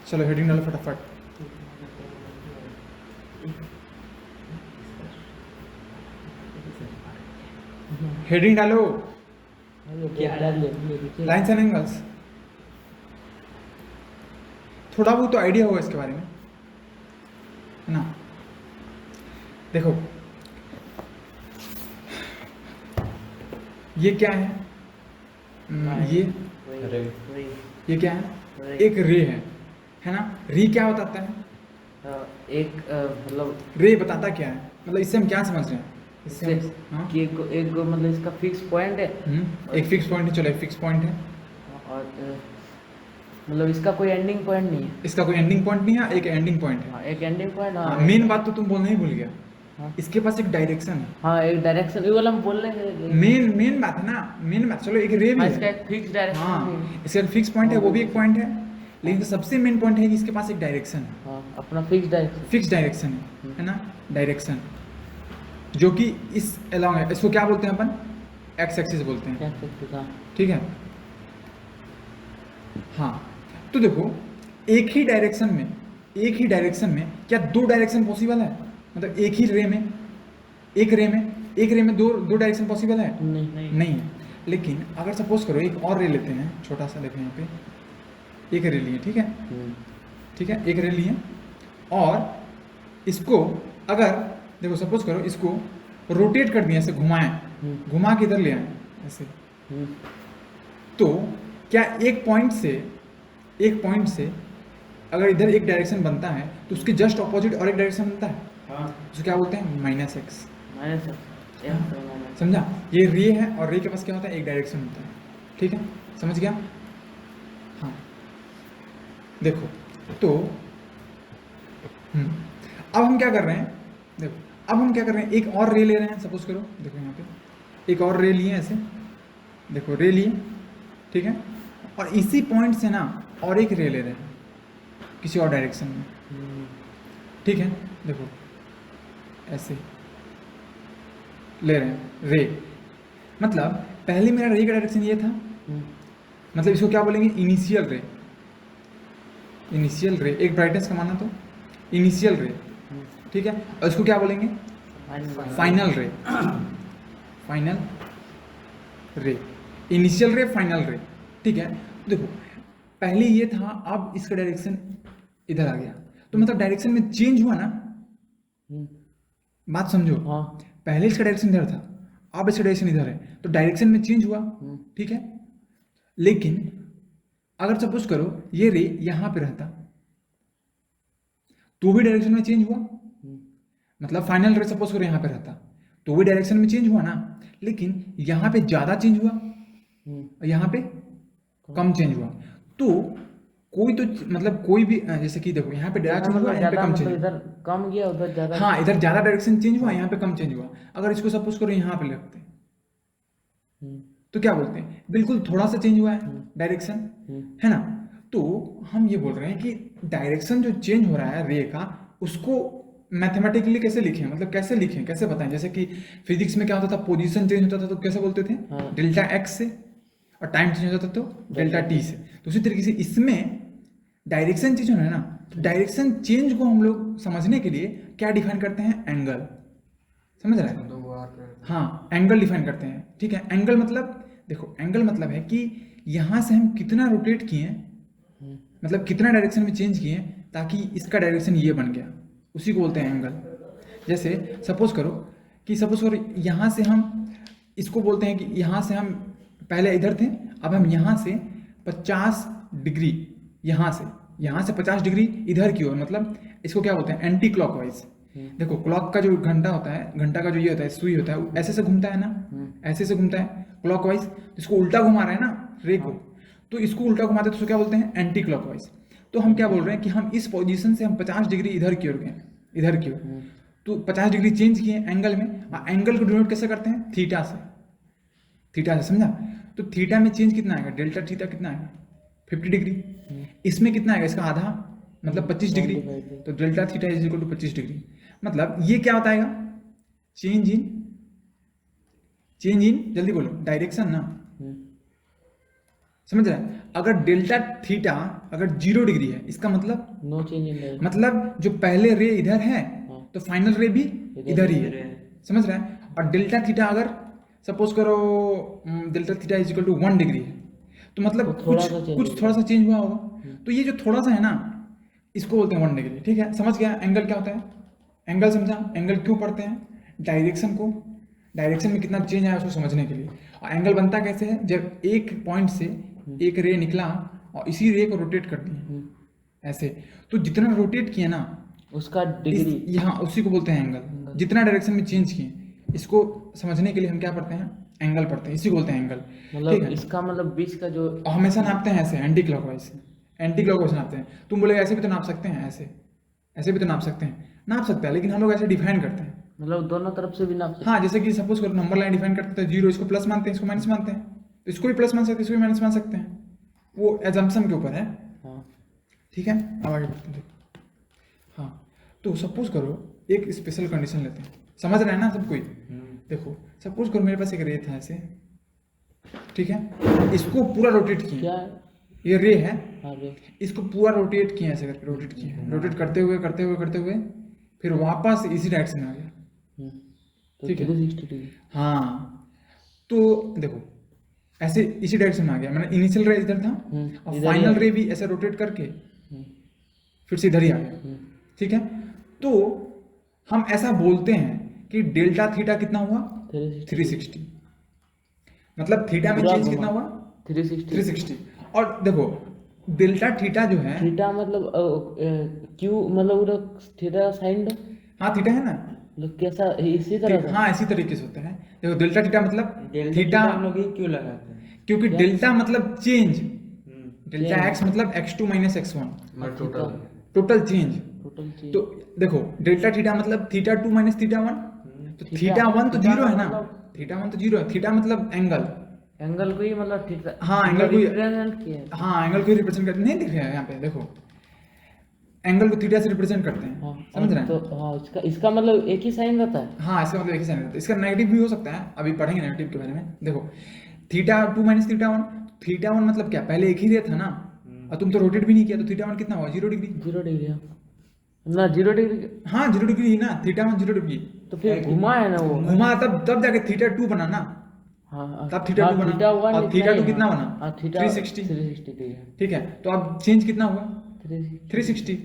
चलो हेडिंग डालो फटाफट। हेडिंग डालो, क्या डाल दिया? Lines and angles. थोड़ा बहुत तो आइडिया होगा इसके बारे में, है ना। देखो ये क्या है, ये क्या है, एक रे है ना। रे क्या बताता है, एक मतलब रे बताता क्या है, मतलब इससे हम क्या समझ रहे हैं, इससे इससे हम हाँ कि एक मतलब इसका फिक्स पॉइंट है एक फिक्स पॉइंट है। चलो एक फिक्स पॉइंट है, और मतलब इसका कोई एंडिंग पॉइंट नहीं है। इसका कोई एंडिंग पॉइंट नहीं है, एक एंडिंग पॉइंट है। हाँ, एक एंडिंग पॉइंट। हाँ, हाँ, मेन बात तो तुम बोलना ही भूल गया, हाँ, इसके पास एक डायरेक्शन है। हाँ, एक डायरेक्शन ये वाला हम बोल रहे हैं। मेन मेन बात है ना, मेन बात। चलो एक रे भी हाँ, है, इसका एक फिक्स डायरेक्शन हाँ भी है। इसका फिक्स पॉइंट है, हाँ, वो भी एक पॉइंट है, लेकिन हाँ, जो सबसे मेन पॉइंट है कि इसके पास एक डायरेक्शन है, हाँ, अपना फिक्स डायरेक्शन। फिक्स डायरेक्शन है ना। डायरेक्शन जो कि इस अलॉन्ग है, इसको क्या बोलते हैं अपन, एक्स एक्सिस बोलते हैं, हाँ, ठीक है। हाँ तो देखो एक ही डायरेक्शन में क्या दो डायरेक्शन पॉसिबल है, मतलब एक ही रे में, एक रे में दो दो डायरेक्शन पॉसिबल है, नहीं। नहीं है। लेकिन अगर सपोज करो एक और रे लेते हैं, छोटा सा देखो यहाँ पे एक रे लिए, ठीक है, ठीक है, एक रे लिए और इसको अगर देखो सपोज करो इसको रोटेट कर दिया, ऐसे घुमाएं, घुमा के इधर ले आए ऐसे, तो क्या एक पॉइंट से अगर इधर एक डायरेक्शन बनता है तो उसके जस्ट ऑपोजिट और एक डायरेक्शन बनता है, उसको क्या बोलते हैं, माइनस एक्स। समझा, ये रे है और रे के पास क्या होता है, एक डायरेक्शन होता है, ठीक है, समझ गया। हाँ देखो तो अब हम क्या कर रहे हैं, देखो अब हम क्या कर रहे हैं, एक और रे ले रहे हैं, सपोज करो देखो यहाँ पे एक और रे लिए ऐसे, देखो रे लिए, ठीक है, और इसी पॉइंट से ना और एक रे ले रहे हैं किसी और डायरेक्शन में, ठीक है, देखो ऐसे ले रहे हैं रे, मतलब पहले मेरा रे का डायरेक्शन ये था, मतलब इसको क्या बोलेंगे, इनिशियल रे, इनिशियल रे, एक ब्राइटनेस का माना तो इनिशियल रे, ठीक है, और इसको क्या बोलेंगे, फाइनल रे, फाइनल रे, इनिशियल रे, फाइनल रे, ठीक है। देखो पहले ये था, अब इसका डायरेक्शन इधर आ गया, तो मतलब डायरेक्शन में चेंज हुआ ना, बात समझो। हाँ, पहले इसका डायरेक्शन इधर था, अब इसका डायरेक्शन इधर है, तो डायरेक्शन में चेंज हुआ, ठीक है। लेकिन अगर सपोज करो ये रे यहां पे रहता तो भी डायरेक्शन में चेंज हुआ, मतलब फाइनल रे सपोज करो यहां पे रहता तो भी डायरेक्शन में चेंज हुआ ना, लेकिन यहां पे ज्यादा चेंज हुआ और यहां पे कम चेंज हुआ। तो कोई तो मतलब कोई भी जैसे कि देखो यहाँ पे ज्यादा चेंज हुआ, यहाँ पे कम चेंज हुआ, इधर कम गया, उधर ज्यादा। हाँ इधर ज्यादा डायरेक्शन चेंज हुआ, यहाँ पे कम चेंज हुआ। अगर इसको सपोज करो यहाँ पे रखते तो क्या बोलते हैं, बिल्कुल थोड़ा सा चेंज हुआ है डायरेक्शन, है ना। तो हम ये बोल रहे हैं कि डायरेक्शन जो चेंज हो रहा है रे का, उसको मैथमेटिकली कैसे लिखें, मतलब कैसे लिखें, कैसे बताएं। जैसे कि फिजिक्स में क्या होता था, पोजीशन चेंज होता था तो कैसे बोलते थे, डेल्टा एक्स से, और टाइम चेंज होता था तो डेल्टा टी से। तो उसी तरीके से इसमें डायरेक्शन चेंज होना है ना, तो डायरेक्शन चेंज को हम लोग समझने के लिए क्या डिफाइन करते हैं, एंगल, समझ रहे हैं। हाँ एंगल डिफाइन करते हैं, ठीक है। एंगल मतलब देखो, एंगल मतलब है कि यहां से हम कितना रोटेट किए, मतलब कितना डायरेक्शन में चेंज किए ताकि इसका डायरेक्शन ये बन गया, उसी को बोलते हैं एंगल। जैसे सपोज करो यहाँ से हम इसको बोलते हैं कि यहाँ से हम पहले इधर थे, अब हम यहाँ से 50 डिग्री, यहाँ से 50 डिग्री इधर की ओर, मतलब इसको क्या बोलते हैं, एंटी क्लॉकवाइज। देखो क्लॉक का जो घंटा होता है, घंटा का जो ये होता है, सुई होता है, ऐसे से घूमता है ना, ऐसे से घूमता है क्लॉकवाइज, इसको उल्टा घुमा रहा है ना रे को, तो इसको उल्टा घुमाते हैं तो उसको क्या बोलते हैं, एंटी क्लॉकवाइज। तो हम क्या बोल रहे हैं कि हम इस पोजीशन से हम 50 डिग्री इधर की ओर गए, इधर की ओर, तो 50 डिग्री चेंज किए एंगल में। एंगल को डिनोट कैसे करते हैं, थीटा से, थीटा से, समझा। तो थीटा में चेंज कितना आएगा, डेल्टा थीटा कितना आएगा, 50 डिग्री। इसमें कितना आएगा, इसका आधा, मतलब 25 डिग्री, तो delta theta is equal to 25 degree. मतलब ये क्या बताएगा, चेंज इन जल्दी बोलो, डायरेक्शन ना, समझ रहे हैं? अगर डेल्टा थीटा अगर 0 डिग्री है, इसका मतलब नो चेंज इन डायरेक्शन। मतलब जो पहले रे इधर है हाँ। तो फाइनल रे भी इधर ही है, समझ रहे हैं? और डेल्टा थीटा अगर सपोज करो delta theta is equal to 1 degree है, तो मतलब तो थोड़ा सा change कुछ थोड़ा सा चेंज हुआ होगा। तो ये जो थोड़ा सा है ना, इसको बोलते हैं 1 डिग्री। ठीक है, समझ गया एंगल क्या होता है? एंगल समझा? एंगल क्यों पढ़ते हैं? डायरेक्शन को, डायरेक्शन में कितना चेंज आया उसको समझने के लिए। और एंगल बनता कैसे है? जब एक पॉइंट से एक रे निकला और इसी रे को रोटेट कर दिया ऐसे, तो जितना रोटेट किया ना उसका डिग्री, यहाँ उसी को बोलते हैं एंगल। जितना डायरेक्शन में चेंज किए, इसको समझने के लिए हम क्या पढ़ते हैं? एंगल पढ़ते हैं, इसी को बोलते हैं एंगल। मतलब इसका मतलब बीच का जो और हमेशा नापते हैं ऐसे एंटी क्लॉकवाइज, एंटी क्लॉकवाइज नापते हैं। तुम बोले ऐसे भी तो नाप सकते हैं, ऐसे ऐसे भी तो नाप सकते हैं, नाप सकते हैं, लेकिन हम लोग ऐसे डिफाइन करते हैं। मतलब दोनों तरफ से भी नाप सकते हाँ, जैसे कि सपोज करो नंबर लाइन डिफाइन करते हैं 0, इसको प्लस मानते हैं, इसको माइनस मानते हैं, तो इसको भी प्लस मान सकते हैं, इसको भी माइनस मान सकते हैं। वो एजम्पशन के ऊपर है। हैं। हाँ। ठीक है, अब आगे बढ़ते हैं। देखो हाँ, तो सपोज करो एक स्पेशल कंडीशन लेते हैं, समझ रहे हैं ना सब कोई? देखो सपोज करो मेरे पास एक रे था ऐसे, ठीक है, इसको पूरा रोटेट किए, क्या है? ये रे है, हाँ रे। इसको पूरा रोटेट किए ऐसे करके, रोटेट किए, रोटेट करते हुए करते हुए करते हुए फिर वापस इसी डायरेक्शन में आ गया। तो ठीक है। 360 डिग्री। हाँ, तो देखो ऐसे इसी डायरेक्शन में आ गया, मैंने इनिशियल रे इधर था और इधर ही फाइनल आ रे भी ऐसे रोटेट करके हम्म, फिर से इधर ही आ गया। ठीक है, तो हम ऐसा बोलते हैं कि डेल्टा थीटा कितना हुआ? 360। मतलब थीटा में पूरा चेंज घुमा। कितना हुआ? 360। 360। और देखो डेल्टा थीटा जो है, थीटा मतलब क्यू मतलब पूरा थीटा साइन दो, हाँ थीटा है ना, मतलब कैसा इसी तरह का? हाँ इसी तरीके से होता है। देखो डेल्टा थीटा मतलब थीटा, हम लोग ये क्यों लगाते हैं? क्योंकि डेल्टा मतलब चेंज, डेल्टा Change। एक्स मतलब x2 माइनस x1, मतलब total total change. Total change. तो देखो डेल्टा थीटा मतलब थीटा 2 माइनस थीटा 1, तो थीटा 1 तो थीटा 0 है ना, मतलब- थीटा 1 तो 0 है, थीटा मतलब एंगल। एंगल को ही मतलब थीटा, हाँ, एंगल को ही- रिप्रेजेंट किया है। हाँ एंगल को रिप्रेजेंट करते नहीं, दिख रहा है यहाँ पे देखो, एंगल को थीटा से रिप्रेजेंट करते हैं। हाँ, समझ रहे तो हैं? हाँ इसका इसका मतलब एक ही साइन रहता है। हाँ, इसका मतलब एक ही साइन रहता है। इसका नेगेटिव भी हो सकता है, अभी पढ़ेंगे नेगेटिव के बारे में। देखो थीटा 2 माइनस थीटा 1, थीटा 1 मतलब क्या, पहले एक ही रे था ना, और तुम तो रोटेट भी नहीं किया, तो थीटा 1 कितना हुआ? 0 डिग्री। 0 डिग्री ना, 0 डिग्री। हाँ 0 डिग्री ना, थीटा 1 0 डिग्री। तो फिर घुमा है ना वो। घुमा तब जाके थीटा 2 बना ना, हाँ तब थीटा 2 बना। थीटा 1 और थीटा 2 कितना बना? हाँ थीटा 360। 360 डिग्री। ठीक है, तो अब चेंज कितना हुआ? 360।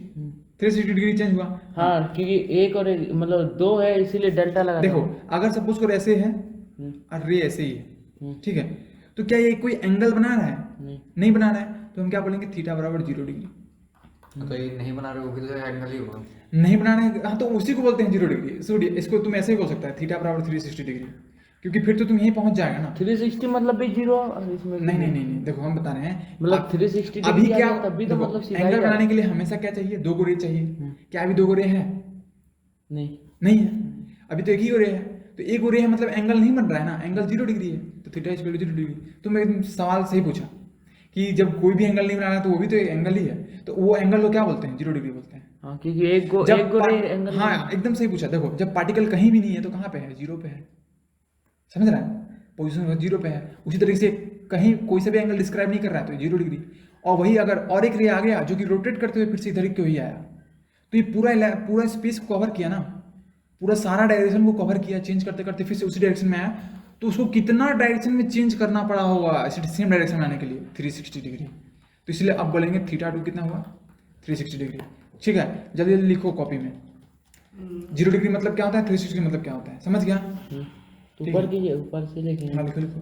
360 डिग्री चेंज हुआ। हाँ क्योंकि एक और एक मतलब 2 है इसीलिए डेल्टा लगा। देखो अगर सपोज करो ऐसे है हम्म, और रे ऐसे ही है, हम्म, ठीक है, तो क्या ये कोई एंगल बना रहा है? नहीं। नहीं बना रहा है, तो हम क्या बोलेंगे? थीटा बराबर 0 डिग्री। तो ये नहीं बना रहे, वो भी तो एंगल ही होगा। नहीं बनाना है, हाँ तो उसी को बोलते हैं 0 डिग्री। सुनिए, इसको तुम ऐसे ही बोल सकता है, थीटा बराबर 360 डिग्री, क्योंकि फिर तो तुम यहीं पहुंच जाएगा ना। 360 मतलब भी 0 और इसमें नहीं नहीं नहीं नहीं, देखो हम बता रहे हैं मतलब 360 अभी डिग्री क्या, आ गया, तब भी तो देखो मतलब सीधा ही एंगल आ रहा बनाने के लिए हमेशा क्या चाहिए? 2 गोरे चाहिए। क्या अभी 2 गोरे हैं? नहीं। नहीं है, अभी तो एक ही गोरे है। तो एक गोरे है मतलब एंगल नहीं बन रहा है ना, एंगल 0 डिग्री है, तो थीटा इज 0 डिग्री। तो मैं एकदम सवाल सही पूछा कि जब कोई भी एंगल नहीं बना रहा तो वो भी तो एक एंगल ही है, तो वो एंगल को क्या बोलते हैं? 0 डिग्री बोलते हैं। हाँ क्योंकि एक गो एंगल। हाँ एकदम सही पूछा। देखो जब पार्टिकल कहीं भी नहीं है तो कहाँ पे है? 0 पे है, समझ रहा है? पोजीशन 0 पे है। उसी तरीके से कहीं कोई सा भी एंगल डिस्क्राइब नहीं कर रहा है तो 0 डिग्री। और वही अगर और एक रे आ गया जो कि रोटेट करते हुए फिर से इधर क्यों ही आया, तो ये पूरा स्पेस को कवर किया ना, पूरा सारा डायरेक्शन को कवर किया, चेंज करते करते फिर से उसी डायरेक्शन में आया, तो उसको कितना डायरेक्शन में चेंज करना पड़ा होगा सेम डायरेक्शन में आने के लिए? 360 डिग्री। तो इसलिए अब बोलेंगे थीटा 2 कितना हुआ? 360 डिग्री। ठीक है, जल्दी जल्दी लिखो कॉपी में। 0 डिग्री मतलब क्या होता है? 360 मतलब क्या होता है? समझ गया? तो ऊपर कीजिए, ऊपर से लिखेंगे। हाँ लिखो लिखो।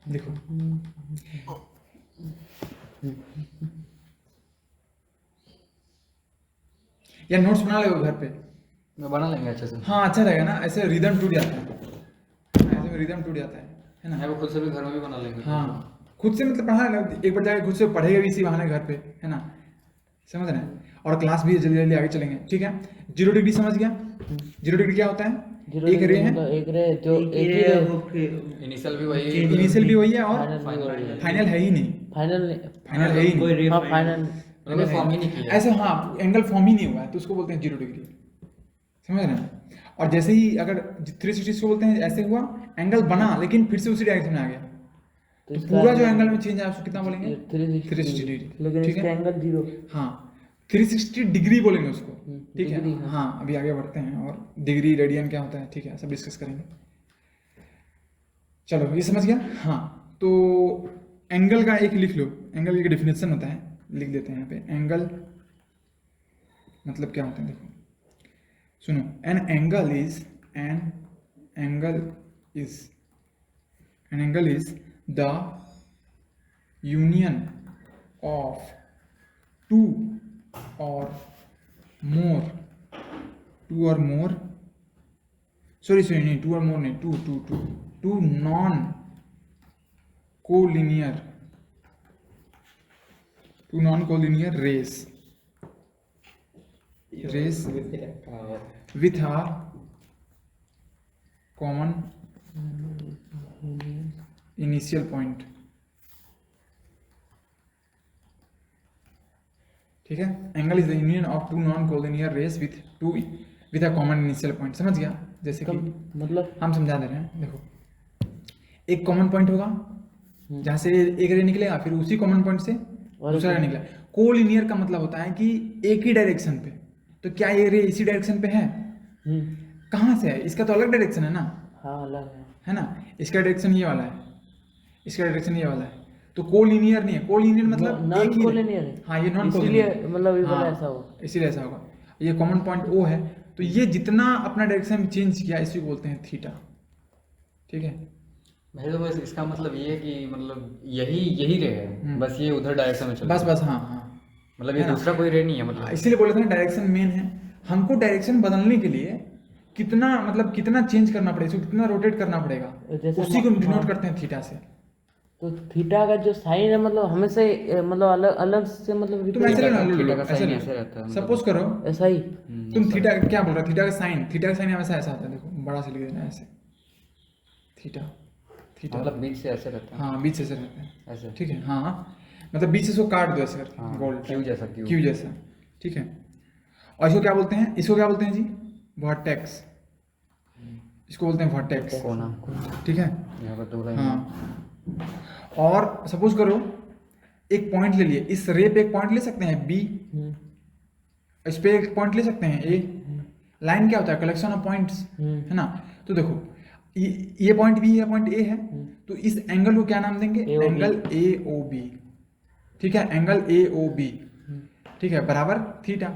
लिखो। या नोट्स बना लो घर पे। मैं बना लेंगे अच्छे से। हाँ अच्छा रहेगा ना, ऐसे रिदम टूट जाता है, ऐसे रिदम टूट जाता है ना। मैं वो खुद से भी घर में भी बना लेंगे। हाँ खुद से मतलब पढ़ा लेना, एक बार जाके खुद से पढ़ेगा भी इसी बहाने घर पे, है ना? समझ रहे हैं? और क्लास भी जल्दी जल्दी आगे चलेंगे। ठीक है, 0 डिग्री समझ गया? 0 डिग्री क्या होता है? एक रे है, एक रे जो एक ही रे। इनिशियल भी वही, इनिशियल भी वही है और फाइनल फाइनल है ही नहीं, फाइनल फाइनल है ही नहीं। हाँ फाइनल मैंने फॉर्म ही नहीं किया। ऐसे हाँ एंगल फॉर्म ही नहीं हुआ है तो उसको बोलते हैं 0 डिग्री। समझ रहे हैं? और जैसे ही अगर 360 को बोलते हैं ऐसे हुआ, एंगल बना लेकिन फिर से उसी डायरेक्शन में आ गया, तो इसका पूरा जो एंगल में चेंज आया उसको कितना बोलेंगे? 360 360 लेकिन डिग्री। ठीक इसका है, एंगल 0। हाँ 360 डिग्री बोलेंगे उसको। ठीक है, डिग्री, हाँ। हाँ अभी आगे बढ़ते हैं और डिग्री रेडियन क्या होता है, ठीक है, सब डिस्कस करेंगे। चलो ये समझ गया। हाँ तो एंगल का एक लिख लो, एंगल की डेफिनेशन होता है, लिख देते हैं यहाँ पे। एंगल मतलब क्या होता है, देखो सुनो, an angle is the union of two or more sorry नहीं, टू और मोर नहीं, two non collinear rays with a common initial point। ठीक है, angle is the union of two non collinear rays with a common initial point. समझ गया? जैसे कि मतलब हम समझा दे रहे हैं, देखो एक कॉमन पॉइंट होगा जहां से एक रे निकलेगा, फिर उसी कॉमन पॉइंट से दूसरा रे निकला। कोलिनियर का मतलब होता है कि एक ही डायरेक्शन पे। तो क्या ये रे इसी डायरेक्शन पे है? कहाँ से है? इसका तो अलग डायरेक्शन है ना। हाँ अलग है ना, इसका डायरेक्शन ये वाला है, इसका डायरेक्शन ये वाला है, तो कोलिनियर नहीं है। कोलिनियर मतलब नॉन एक ही। कोलिनियर है। हाँ ये नॉन इसीलिए कोलिनियर, मतलब ये वाला हाँ ऐसा होगा। इसीलिए ऐसा होगा। ये कॉमन पॉइंट ओ है, तो ये जितना अपना डायरेक्शन चेंज किया इसी को बोलते हैं थीटा। ठीक है, भाई तो बस इसका मतलब ये है कि मतलब यही रे है, बस ये उधर डायरेक्शन में चल रहा है। बस हाँ हाँ, मतलब ये दूसरा कोई रे नहीं है मतलब। इसीलिए बोले थे ना डायरेक्शन मेन है। हमको डायरेक्शन बदलने के लिए कितना चेंज करना पड़ेगा, इसको कितना रोटेट करना पड़ेगा, जैसे उसी को डिनोट करते हैं थीटा से। तो थीटा का जो साइन है मतलब हमेशा मतलब अलग अलग से मतलब तुम ऐसे लेना, थीटा का ऐसे साइन ले। ऐसे रहता है, सपोज करो ऐसा ही। तुम थीटा क्या बोल रहे हो, थीटा का साइन हमेशा ऐसा आता है, देखो बड़ा से लिख देना ऐसे, थीटा मतलब बीच से ऐसे रहता है। हाँ बीच से ऐसे रहता है ऐसे। ठीक है, हाँ मतलब बीच से इसको काट दो ऐसे करके, हाँ, गोल क्यू जैसा, क्यू जैसा। ठीक है, और इसको क्या बोलते हैं, इसको क्या बोलते हैं जी? वर्टेक्स। इसको बोलते हैं वर्टेक्स। कोना। ठीक है, यहाँ पर दो लाइन। हाँ और सपोज करो एक पॉइंट ले लिए, इस रे पे एक पॉइंट ले सकते हैं बी, इस पे एक पॉइंट ले सकते हैं ए। लाइन क्या होता है? कलेक्शन ऑफ पॉइंट्स, है ना। तो देखो ये पॉइंट बी है, पॉइंट ए है, तो इस एंगल को क्या नाम देंगे? Angle A O B. ठीक है, एंगल ए ओ बी, ठीक है, बराबर थीटा।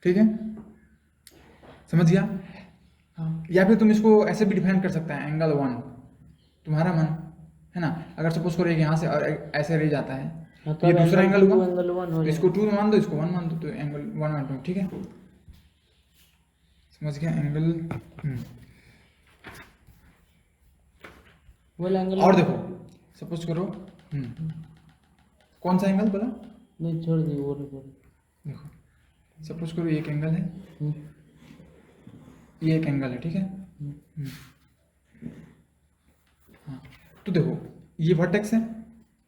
ठीक है, समझ गया? हाँ, या फिर तुम इसको ऐसे भी डिफाइन कर सकते हैं, एंगल 1, तुम्हारा मन है ना। अगर सपोज करो यहाँ से और ऐसे रह जाता है, तो ये दूसरा एंगल हुआ, तो इसको 2 मान दो, इसको 1 मान दो, तो एंगल 1 और 2। ठीक है, समझ गया? Angle angle. और देखो सपोज करो कौन सा एंगल बोला? नहीं छोड़ दी वो देखो सपोज करो एक एंगल है, ये एक एंगल है। ठीक है, हाँ तो देखो ये वर्टेक्स है,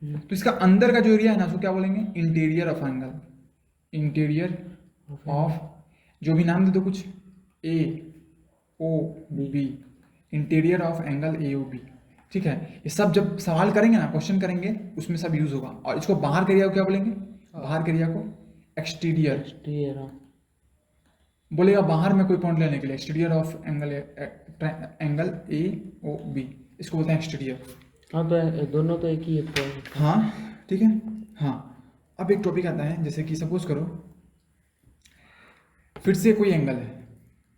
तो इसका अंदर का जो एरिया है ना उसको क्या बोलेंगे? Interior of angle. Interior of, जो भी नाम दे दो कुछ, A O B, interior of angle A O B. ठीक है, ये सब जब सवाल करेंगे ना, क्वेश्चन करेंगे, उसमें सब यूज होगा। और इसको बाहर के एरिया को क्या बोलेंगे? बाहर के एरिया को एक्सटीरियर बोलेगा। बाहर में कोई पॉइंट लेने के लिए exterior of angle A O B, इसको बोलते हैं एक्सटीरियर। हाँ तो दोनों तो एक ही है। हाँ ठीक है, हाँ अब एक टॉपिक आता है, जैसे कि सपोज करो फिर से कोई एंगल है,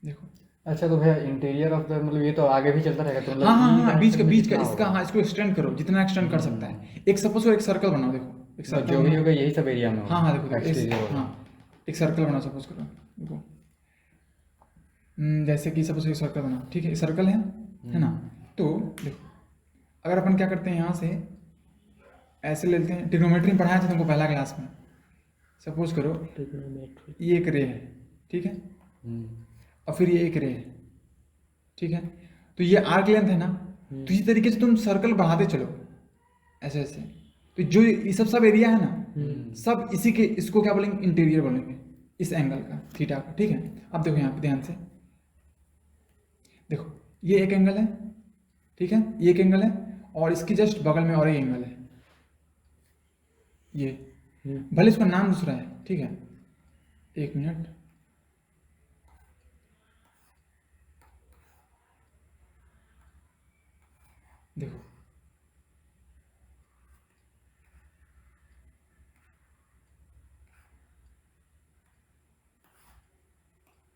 देखो। अच्छा तो भैया इंटीरियर ऑफ द मतलब ये तो आगे भी चलता रहेगा, तो मतलब हाँ हाँ हाँ, बीच का कितना इसका, होगा? हाँ इसको एक्सटेंड करो जितना एक्सटेंड कर सकता है। एक सपोज करो एक सर्कल बनाओ, देखो एक मतलब सर्कल जो भी होगा यही सब एरिया में हाँ हाँ देखो एक्सटीरियर हाँ एक सर्कल बनाओ, सपोज करो, देखो जैसे कि सपोज एक सर्कल बनाओ। ठीक है, सर्कल है ना। तो देखो अगर अपन क्या करते हैं, यहाँ से ऐसे लेते हैं, ट्रिग्नोमेट्री में पढ़ाया था तुमको पहला क्लास में। सपोज करो ये एक रे है, ठीक है, और फिर ये एक रे है, ठीक है, तो ये आर्क लेंथ है ना। तो इसी तरीके से तुम सर्कल बढ़ाते चलो ऐसे ऐसे, तो जो ये सब एरिया है ना, सब इसी के, इसको क्या बोलेंगे? इंटीरियर बोलेंगे, इस एंगल का, थीटा का। ठीक है, अब देखो यहाँ पे ध्यान से, देखो ये एक एंगल है, ठीक है, ये एक एंगल है, और इसकी जस्ट बगल में और एक एंगल है, ये भले इसका नाम दूसरा है, ठीक है, एक मिनट, देखो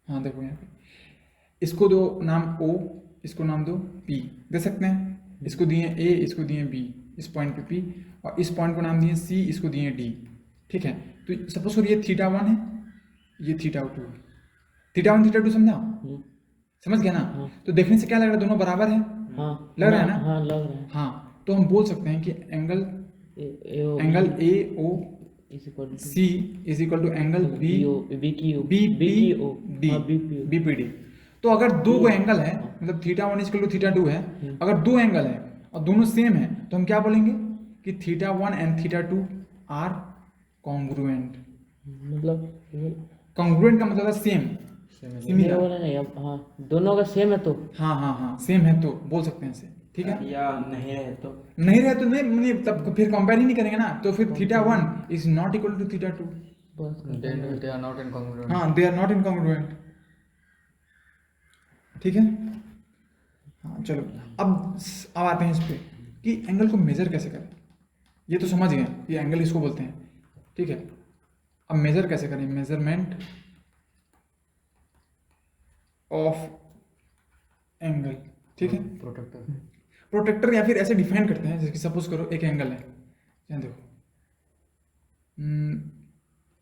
हाँ देखो यहाँ पे इसको दो नाम O, इसको नाम दो P, दे सकते हैं, इसको दिए A, इसको दिए B, इस पॉइंट पे P, और इस पॉइंट को नाम दिए C, इसको दिए D, ठीक है। तो सपोज करो ये θ1 है, ये θ2 है, θ1 θ2 समझा, समझ गया ना। तो देखने से क्या लग रहा है, दोनों बराबर है, हाँ लग रहा है ना, हाँ लग रहा है। हाँ, तो हम बोल सकते हैं कि angle AO C is equal to angle BPD। तो अगर दो को एंगल है, मतलब θ1 इज इक्वल टू θ2 है, अगर दो एंगल है और दोनों सेम है, तो हम क्या बोलेंगे कि θ1 एंड θ2 आर कॉन्ग्रुएंट। मतलब कॉन्ग्रुएंट का मतलब है सेम, मेरा बोला नहीं, अब हाँ दोनों का सेम है तो हाँ हाँ हाँ सेम है तो बोल सकते हैं इसे, ठीक है। या नहीं रहे तो नहीं रहे तो नहीं, तब फिर कंपेयर ही नहीं करेंगे ना, तो फिर θ1 इज नॉट इक्वल टू θ2, बस then they are not incongruent. हाँ दे आर नॉट इनकॉन्ग्रुएंट, ठीक है। हाँ चलो अब आते हैं इस पे कि एंगल को मेजर कैसे करें। ये तो समझ गए, ये एंगल इसको बोलते हैं, ठीक है। अब मेजर कैसे करें, मेजरमेंट ऑफ एंगल, ठीक है। Protector. प्रोटेक्टर या फिर ऐसे डिफाइन करते हैं, जैसे कि सपोज करो एक एंगल है, यहाँ देखो,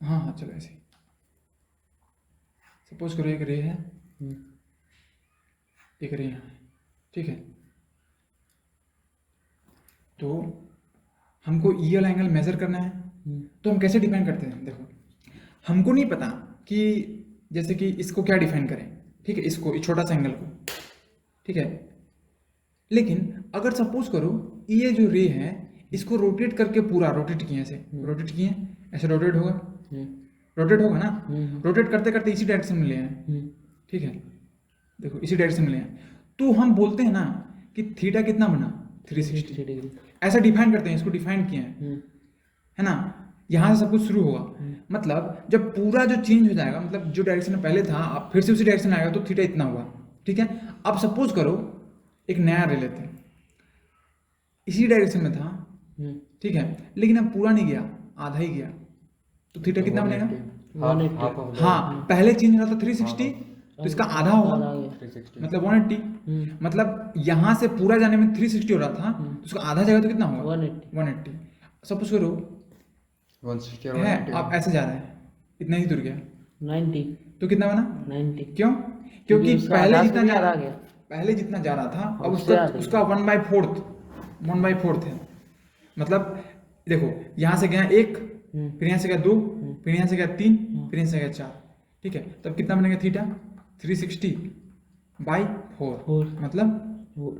हाँ हाँ चलो ऐसे सपोज करो एक रे है, एक रे यहाँ है, ठीक है। तो हमको ये वाला एंगल मेजर करना है, तो हम कैसे डिफाइन करते हैं, देखो हमको नहीं पता कि जैसे कि इसको क्या डिफाइन करें, ठीक है, इसको इस छोटा सा एंगल को, ठीक है। लेकिन अगर सपोज करो ये जो रे है इसको रोटेट करके पूरा रोटेट किए, ऐसे रोटेट किए, ऐसे रोटेट होगा, रोटेट होगा ना, रोटेट करते करते इसी डायरेक्शन में ले आए, ठीक है, देखो इसी डायरेक्शन में ले आए, तो हम बोलते हैं ना कि थीटा कितना बना 360 डिग्री। ऐसा डिफाइन करते हैं, इसको डिफाइन किए हैं, है ना। यहाँ से सब कुछ शुरू होगा, मतलब जब पूरा जो चेंज हो जाएगा, मतलब जो डायरेक्शन में पहले था अब फिर से उसी डायरेक्शन में आएगा, तो थीटा इतना हुआ, ठीक है। अब सपोज करो एक नया रे लेते हैं, इसी डायरेक्शन में था, ठीक है, लेकिन अब पूरा नहीं गया, आधा ही गया, तो थीटा कितना बनेगा, Half of the हाँ पहले चेंज हो रहा था 360, तो इसका आधा होगा, 360. मतलब 180, मतलब यहाँ से पूरा जाने में 360 हो रहा था, तो उसका आधा जगह तो कितना होगा 180। सपोज करो 160 or है 180. आप ऐसे जा रहे हैं, इतना ही दूर गया, 90 तो कितना बना, 90 क्यों, क्योंकि उसका पहले आधा जितना से जा भी रहा आधा गया। पहले जितना जा रहा था अब उससे उसका आधा उसका 1/4 है, मतलब देखो यहाँ से गया 1, फिर यहाँ से गया 2, फिर यहाँ से गया 3, फिर यहाँ से गया 4, ठीक है। तब कितना बनेगा थीटा 360/4, मतलब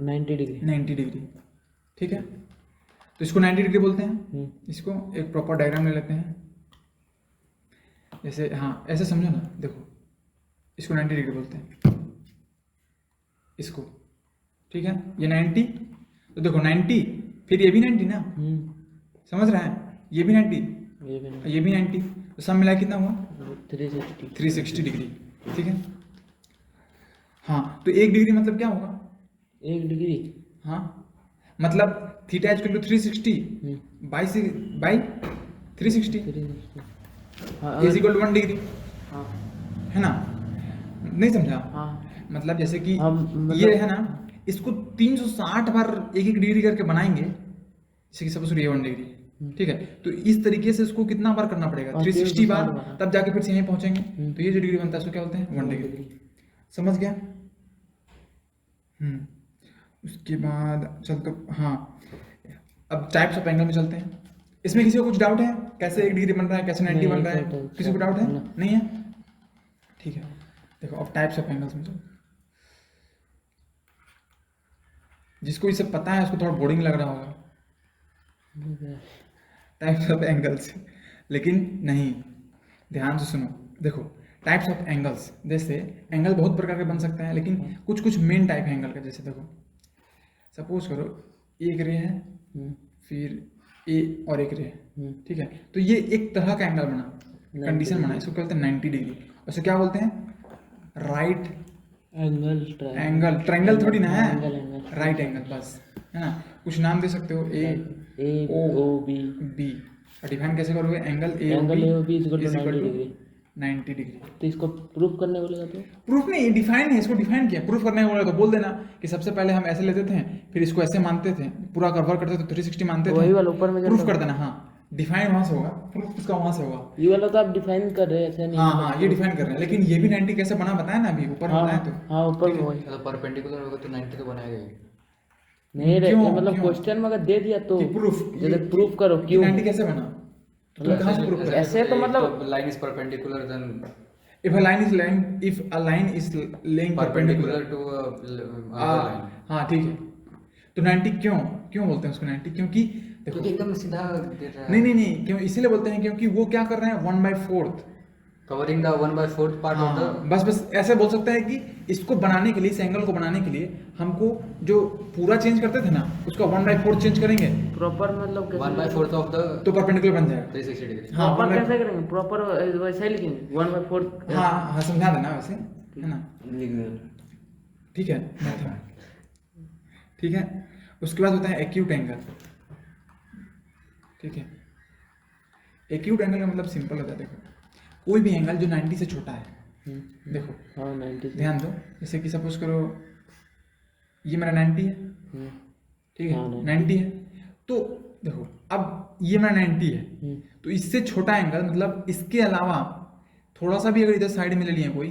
90 डिग्री। 90 डिग्री, ठीक है। तो इसको 90 डिग्री बोलते हैं। इसको एक प्रॉपर डायग्राम ले लेते हैं, जैसे हाँ ऐसे समझो ना, देखो इसको 90 डिग्री बोलते हैं, इसको, ठीक है। ये 90, तो देखो 90, फिर ये भी 90 ना, समझ रहे हैं, ये भी 90, ये भी 90, तो सब मिला कितना हुआ 360 डिग्री, ठीक है। हाँ तो 1 डिग्री मतलब क्या होगा, 1 डिग्री, हाँ मतलब theta is equal to 360 by 360 is equal to 1 degree, है ना, नहीं समझा। मतलब जैसे कि ये है ना, इसको 360 बार 1-1 डिग्री करके बनाएंगे, जैसे कि सपोज ये 1 डिग्री, ठीक है। तो इस तरीके से इसको कितना बार करना पड़ेगा 360 बार, तब जाके फिर से यहीं पहुंचेंगे। तो ये जो डिग्री बनता है उसको क्या बोलते हैं 1 डिग्री, समझ गया। उसके बाद चलते, हाँ अब टाइप्स ऑफ एंगल में चलते हैं। इसमें किसी को कुछ डाउट है, कैसे 1 डिग्री बन रहा है, कैसे 90 बन रहा है, किसी को डाउट है नहीं है, ठीक है। देखो अब टाइप्स ऑफ एंगल्स में चलो, जिसको ये सब पता है उसको थोड़ा बोरिंग लग रहा होगा टाइप्स ऑफ एंगल्स, लेकिन नहीं, ध्यान से सुनो। देखो टाइप्स ऑफ एंगल्स, जैसे एंगल बहुत प्रकार के बन सकते हैं, लेकिन कुछ कुछ मेन टाइप है एंगल का। जैसे देखो, सपोज करो एक रे है, फिर ए और एक रे है, ठीक है, तो ये एक तरह का एंगल बना, कंडीशन बना, इसको कहते हैं 90 डिग्री। उसे क्या बोलते हैं? Right angle. ट्रायंगल थोड़ी ना है, राइट एंगल बस, है ना। कुछ नाम दे सकते हो, ए ओ बी। और डिफाइन कैसे करोगे? Angle A O B is equal to 90 degree. तो इसको प्रूफ करने बोलेगा तो प्रूफ नहीं, डिफाइन है, इसको डिफाइन किया। प्रूफ करने बोला तो बोल देना कि सबसे पहले हम ऐसे लेते थे, फिर इसको ऐसे मानते थे, पूरा कवर करते थे, 360 मानते थे, वही वाला ऊपर में प्रूफ कर देना। हाँ, डिफाइन वहां से होगा, प्रूफ उसका वहां से होगा। ये वाला तो आप डिफाइन कर रहे हैं, ऐसे नहीं। हाँ, ये डिफाइन कर रहे हैं, लेकिन ये भी 90 कैसे बना बताया ना अभी, ऊपर बताया तो। हाँ, ऊपर में वही मतलब परपेंडिकुलर होगा तो 90 तो बनाएगा ही। नहीं रे, क्यों? ये मतलब क्यों? क्वेश्चन में अगर दे दिया तो प्रूफ, जैसे प्रूफ करो क्यों 90 कैसे बना, तुम कहाँ से प्रूफ करोगे? ऐसे तो मतलब line is perpendicular then if a line is laying perpendicular to हाँ ठीक है। तो 90 क्यों बोलते हैं उसको 90? क्योंकि देखो, क्योंकि एकदम सीधा दे रहा है। नहीं, क्यों इसीलिए बोलते हैं क्योंकि वो क्या कर रहे हैं, 1/4 covering the 1/4 part of the. बस ऐसे बोल सकते हैं कि इसको बनाने के लिए, इस एंगल को बनाने के लिए हमको जो पूरा चेंज करते थे ना, उसका 1/4 चेंज करेंगे प्रॉपर मतलब कैसे 1/4 ऑफ द तो परपेंडिकुलर बन जाएगा। 360 डिग्री। हाँ, प्रॉपर कैसे करेंगे? प्रॉपर वैसे ही लिखेंगे 1/4। हाँ, समझा देना वैसे, है ना। लिख दो। ठीक है, ठीक है। उसके बाद होता है एक्यूट एंगल। ठीक है, एक्यूट एंगल का मतलब सिंपल होता है। देखो, कोई भी एंगल जो 90 से छोटा है, देखो हाँ 90 ध्यान दो, जैसे कि सपोज करो ये मेरा 90 है, ठीक है, 90 है, तो देखो अब ये मेरा 90 है, तो इससे छोटा एंगल मतलब इसके अलावा थोड़ा सा भी अगर इधर साइड में ले लिए कोई,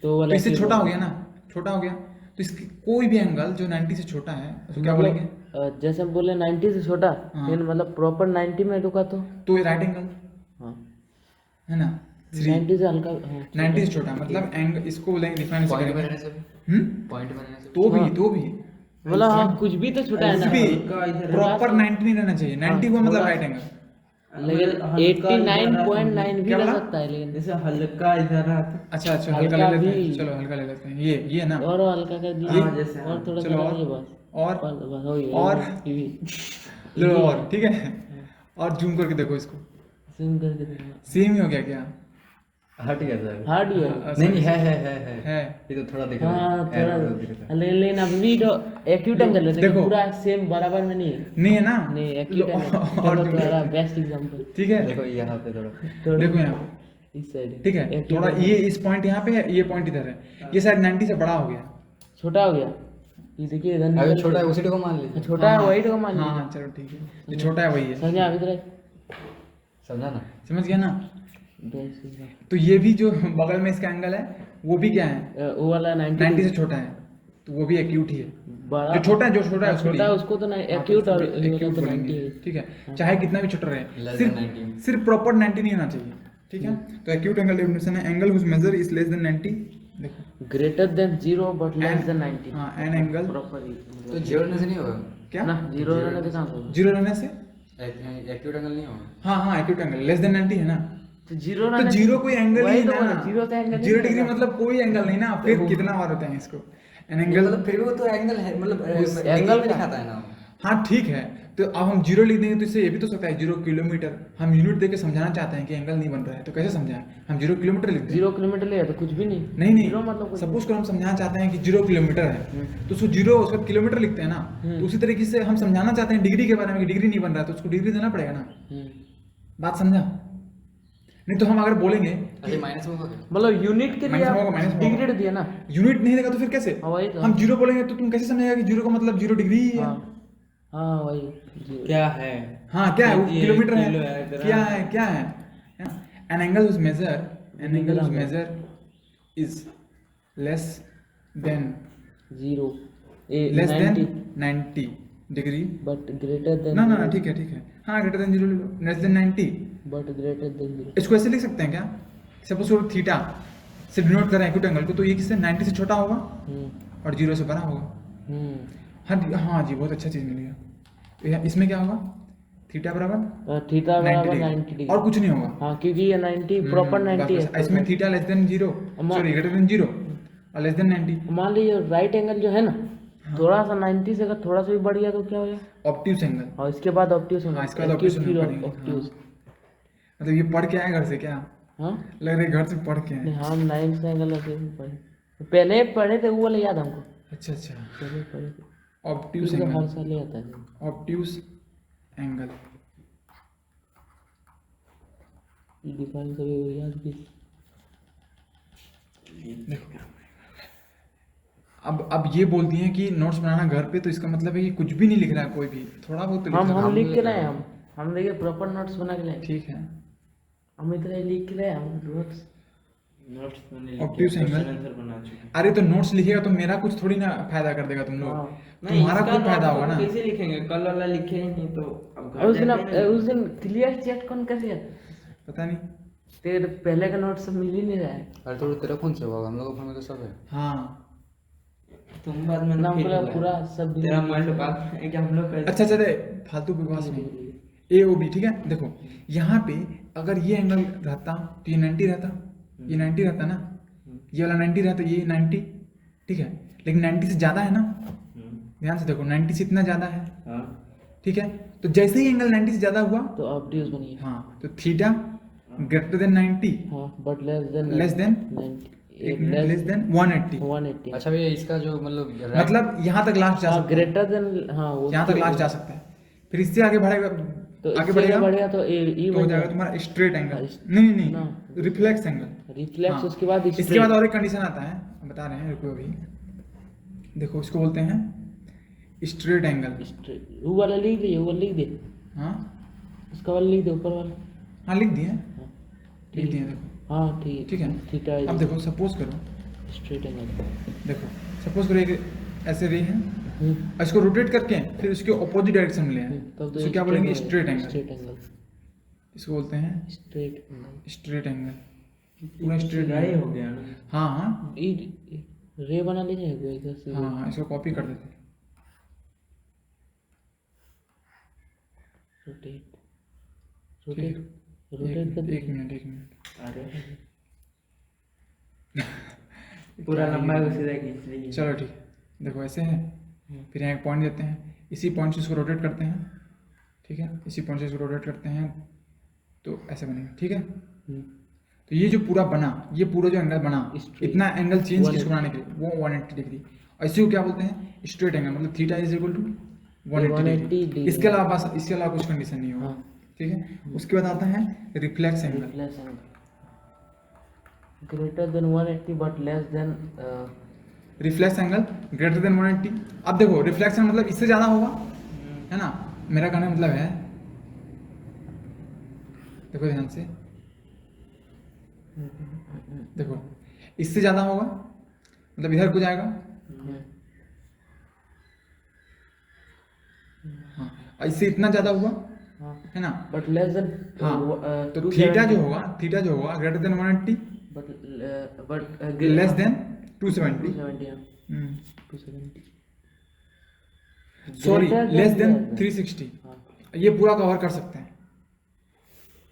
तो इससे छोटा हो गया ना, छोटा हो गया, तो इसकी कोई भी एंगल जो 90 से छोटा है उसको क्या बोलेंगे? जैसे हम बोले 90 से छोटा, लेकिन मतलब प्रॉपर 90 में रुका तो ये राइट एंगल हाँ है ना। 90 से हल्का 90 से छोटा मतलब एंगल, इसको बोलेंगे डिफाइन पॉइंट में रहने से पॉइंट में रहने से तो भी बोला हाँ, कुछ भी तो छोटा है ना, प्रॉपर 90 नहीं रहना चाहिए। 90 हुआ मतलब राइट एंगल, लेकिन 89.9 भी रह सकता है, लेकिन जैसे हल्का इधर आता। अच्छा हल्का ले लेते हैं, चलो हल्का ले लेते हैं, ये ना, और हल्का कर दिया, और थोड़ा चलो सा ये बस बस हो गया। और ये भी लो और ठीक है, और जूम करके देखो इसको, सिम करके देखना, सेम ही हो गया क्या? हट गया सर। हार्ड ही है। नहीं है है ये तो थोड़ा दिख रहा हाँ है। थोड़ा लेकिन अभी तो एक्यूट एंगल है, देखो। पूरा सेम बराबर में नहीं है। नहीं है ना, नहीं एक्यूट एंगल और थोड़ा बेस्ट एग्जांपल, ठीक है, देखो यहाँ पे थोड़ा देखो यहाँ पे, इस साइड ठीक है, थोड़ा ये इस पॉइंट यहाँ पे है, ये पॉइंट इधर है, ये शायद 90 से बड़ा हो गया, छोटा हो गया। ये देखिए इधर अगर निकल छोटा है के- उसी को मान लीजिए। छोटा है वही तो मान हाँ लीजिए। चलो ठीक है, जो छोटा है वही है, समझा अभी इधर समझा ना। समझ गया ना। Best example. तो ये भी जो बगल में इसका एंगल है वो भी क्या है, वो वाला 90 से छोटा है, तो वो भी एक्यूट ही है। बड़ा जो छोटा है उसको छोटा है लिए। उसको तो नहीं हाँ, एक्यूट, तो और उसको ये वाला acute तो बोलेंगे, 90 है। ठीक है, चाहे कितना भी छोटा रहे, Less सिर्फ than 90। सिर्फ प्रॉपर 90 नहीं होना चाहिए, ठीक है। तो एक्यूट एंगल डेफिनेशन है angle whose measure is less than 90, देखो greater than 0 but less than 90। हाँ, एन एंगल प्रॉपर तो जीरो रहने से नहीं होगा। क्या ना 0 रहने के साथ होगा। जीरो रहने से, एक्यूट एंगल नहीं होगा। हाँ एक्यूट एंगल लेस देन 90 है ना, तो 0 तो जीरो कोई एंगल ही तो ना, जीरो तो एंगल 0 डिग्री मतलब कोई एंगल नहीं ना, फिर कितना बार होता है इसको एन एंगल, मतलब फिर भी वो तो एंगल है, मतलब एंगल में दिखाता है ना। हाँ ठीक है, तो अब हम 0 लिख देंगे तो इससे ये भी तो सकता है 0 किलोमीटर, हम यूनिट देके समझाना चाहते हैं कि एंगल नहीं बन रहा है, तो कैसे समझाएं, हम 0 किलोमीटर लिख दें। 0 किलोमीटर ले तो कुछ भी नहीं। नहीं 0 मतलब कुछ सपोज करो हम समझाना चाहते हैं कि 0 किलोमीटर है, तो उसको 0 उसका किलोमीटर लिखते हैं ना, तो उसी तरीके से हम समझाना चाहते हैं डिग्री के बारे में कि डिग्री नहीं बन रहा है, तो उसको डिग्री देना पड़ेगा ना। बात समझा? नहीं तो हम अगर बोलेंगे अरे माइनस में होगा क्या? मतलब यूनिट के लिए माइनस में होगा, माइनस में होगा। डिग्री दिया ना। यूनिट नहीं देगा तो फिर कैसे, हाँ, वही तो। हम 0 बोलेंगे तो तुम कैसे समझेगा कि 0 का मतलब 0 डिग्री ही है। हाँ वही क्या है? हाँ क्या है, वो ये किलोमीटर किलो है, है, इतना क्या है an angle whose measure is less than 0 less than 90 degree, but greater than ना ठीक है, हाँ greater than 0 less than 90, but greater than 0। इसको ऐसे लिख सकते हैं क्या, सपोज करो थीटा से डिनोट करें एक्यूट एंगल को, तो ये किससे 90 से छोटा होगा और 0 से बड़ा होगा। हाँ जी बहुत अच्छा चीज़ मिल गया। तो इसमें क्या होगा, थीटा बराबर थीटा 90 बराबर डिग्री 90 डिग्री। और कुछ नहीं होगा। हाँ, क्योंकि ये 90 प्रॉपर 90 बस, है। इसमें theta less than 0 sorry greater than 0 और लेस देन 90 मान लीजिए राइट एंगल जो है ना, थोड़ा सा 90 से अगर थोड़ा सा भी बढ़ गया तो क्या हो जाएगा? Obtuse angle. और इसके बाद ऑब्ट्यूज हाँ, इसके बाद ऑब्ट्यूज एंगल पढ़ेंगे। ऑब्ट्यूज। मतलब ये पढ़ के आए घर से क्या हाँ लग रहा है घर से पढ़ के आए? नहीं, हम 9 एंगल ऐसे ही पढ़े, पहले पढ़े थे, वो वाला याद है हमको, अच्छा अच्छा पहले पढ़े थे, ऑब्ट्यूज क्योंकि हर एंगल साल ही आता है। ऑब्ट्यूज एंगल डिफाइन कभी याद भी। देखो अब ये बोलती हैं कि नोट्स बनाना घर पे, तो इसका मतलब है कि कुछ भी नहीं लिख रहा है कोई भी, थोड़ा बहुत तो लिख रहा है। हम लिख के लाए, हम देखिए प्रॉपर नोट्स बना के लाए, ठीक है। हम इतना ही लिख के लाए हम नोट्स। नोट्स मैंने ऑब्ट्यूज एंगल आंसर बना चुके। अरे तो नोट्स लिखेगा तो मेरा कुछ थोड़ी ना फायदा कर देगा तुम लोग, हाँ। तुम्हारा इसका खुद फायदा note होगा ना। कैसे लिखेंगे? कल वाला लिखे ही नहीं तो अब घर और जाके ना- उस दिन क्लियर चेक कौन कर दिया? पता नहीं। तेरे पहले का नोट सब मिल ही नहीं रहा है। अरे तो तेरा फोन से होगा, हम लोग के फोन में तो सब है। हाँ तुम बाद में नाम फिर पूरा बोला। पूरा सब तेरा माइंड बात है कि हम लोग कैसे- अच्छा चले फालतू बकवास नहीं। ए ओ बी ठीक है। देखो यहाँ पे अगर ये एंगल रहता तो ये 90 रहता, ये 90 रहता ना, ये वाला 90 रहता, ये 90 ठीक है, लेकिन 90 से ज़्यादा है ना, ध्यान से देखो 90 से इतना ज़्यादा है हाँ ठीक है। तो जैसे ही एंगल 90 से ज़्यादा हुआ तो ऑब्ट्यूज बनी। हाँ तो थीटा ग्रेटर देन 90 हाँ but less than less than 90 less than 180। 180। अच्छा भैया इसका जो मतलब मतलब यहाँ तक लास्ट जा हाँ सकता है, ग्रेटर देन, हाँ वो यहाँ तक लास्ट जा सकता है, फिर इससे आगे बढ़ेगा तो आगे इससे बढ़ेगा बढ़ेगा तो ई तो हो बन जाएगा जाएगा तुम्हारा स्ट्रेट एंगल। हाँ, नहीं नहीं ना। नहीं रिफ्लेक्स एंगल। रिफ्लेक्स। हाँ, उसके बाद इसके बाद और एक कंडीशन आता है, हम बता रहे हैं, रुको अभी। देखो इसको बोलते हैं स्ट्रेट एंगल। स्ट्रेट। वो वाला लिख दे, वो लिख दे, हाँ उसका वाला लिख दे, ऊपर वाला। हाँ लिख दिए, हाँ लिख दिए देखो हाँ ठीक ठीक है। थीटा अब देखो सपोज करो, स्ट्रेट एंगल। देखो सपोज करो एक ऐसे रे है, और इसको रोटेट करके फिर उसके ऑपोजिट डायरेक्शन में ले आए, तब इसको क्या बोलेंगे? Straight angle. Straight angle. इसको बोलते हैं स्ट्रेट एंगल। स्ट्रेट एंगल, पूरा स्ट्रेट सिलाई एंगल। हो गया ना। हाँ हाँ रे बना लीजिए कोई इधर से। हाँ हाँ इसको कॉपी कर देते हैं। रोटेट ठीक रोटेट रोटेट कर एक मिनट एक मिनट। अरे पूरा लंबा सीधा खींच लीजिए। चलो ठीक है, देखो ऐसे है, फिर यहाँ एक पॉइंट देते हैं, इसी पॉइंट से इसको रोटेट करते हैं ठीक है, इसी पॉइंट से इसको रोटेट करते हैं तो ऐसे बनेगा ठीक है। तो ये जो पूरा बना, ये पूरा जो एंगल बना, इतना एंगल चेंज किसको बनाने के लिए? वो 180 डिग्री। और इसी को क्या बोलते हैं? Straight angle. मतलब theta is equal to 180 degree. इसके अलावा बस, इसके अलावा कुछ कंडीशन नहीं होगा ठीक है। उसके बाद आता है reflex angle. Reflex angle greater than 180 but less then reflex angle greater than 180। अब देखो रिफ्लेक्स एंगल मतलब इससे ज़्यादा होगा है ना, मेरा कहने का मतलब है, देखो ध्यान से देखो, इससे ज़्यादा होगा मतलब इधर को जाएगा हाँ, और इससे इतना ज़्यादा हुआ है ना, बट लेस देन हाँ। तो थीटा जो होगा greater than 180 but less then 270 270 sorry less than Greater than 360। ये पूरा कवर कर सकते हैं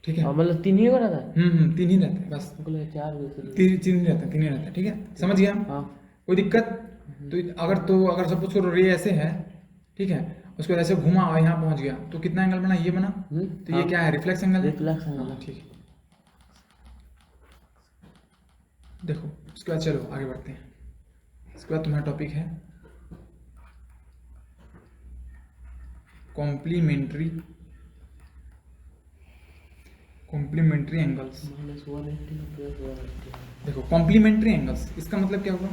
ठीक है। मतलब तीन ही हो रहा था। तीन ही रहते हैं बस, हमको लगा चार भी थे। तीन ही रहते हैं ठीक है, समझ गया हम। हाँ कोई दिक्कत? तो अगर सपोज करो रे ऐसे है ठीक है, उसको ऐसे घुमा और यहाँ पहुंच गया तो कितना एंगल बना? ये बना। तो ये क्या है? रिफ्लेक्स एंगल है। रिफ्लेक्स एंगल ठीक है, देखो उसके बाद चलो आगे बढ़ते हैं। इसके बाद तुम्हारा टॉपिक है कॉम्प्लीमेंट्री एंगल्स। देखो कॉम्प्लीमेंट्री एंगल्स, इसका मतलब क्या हुआ?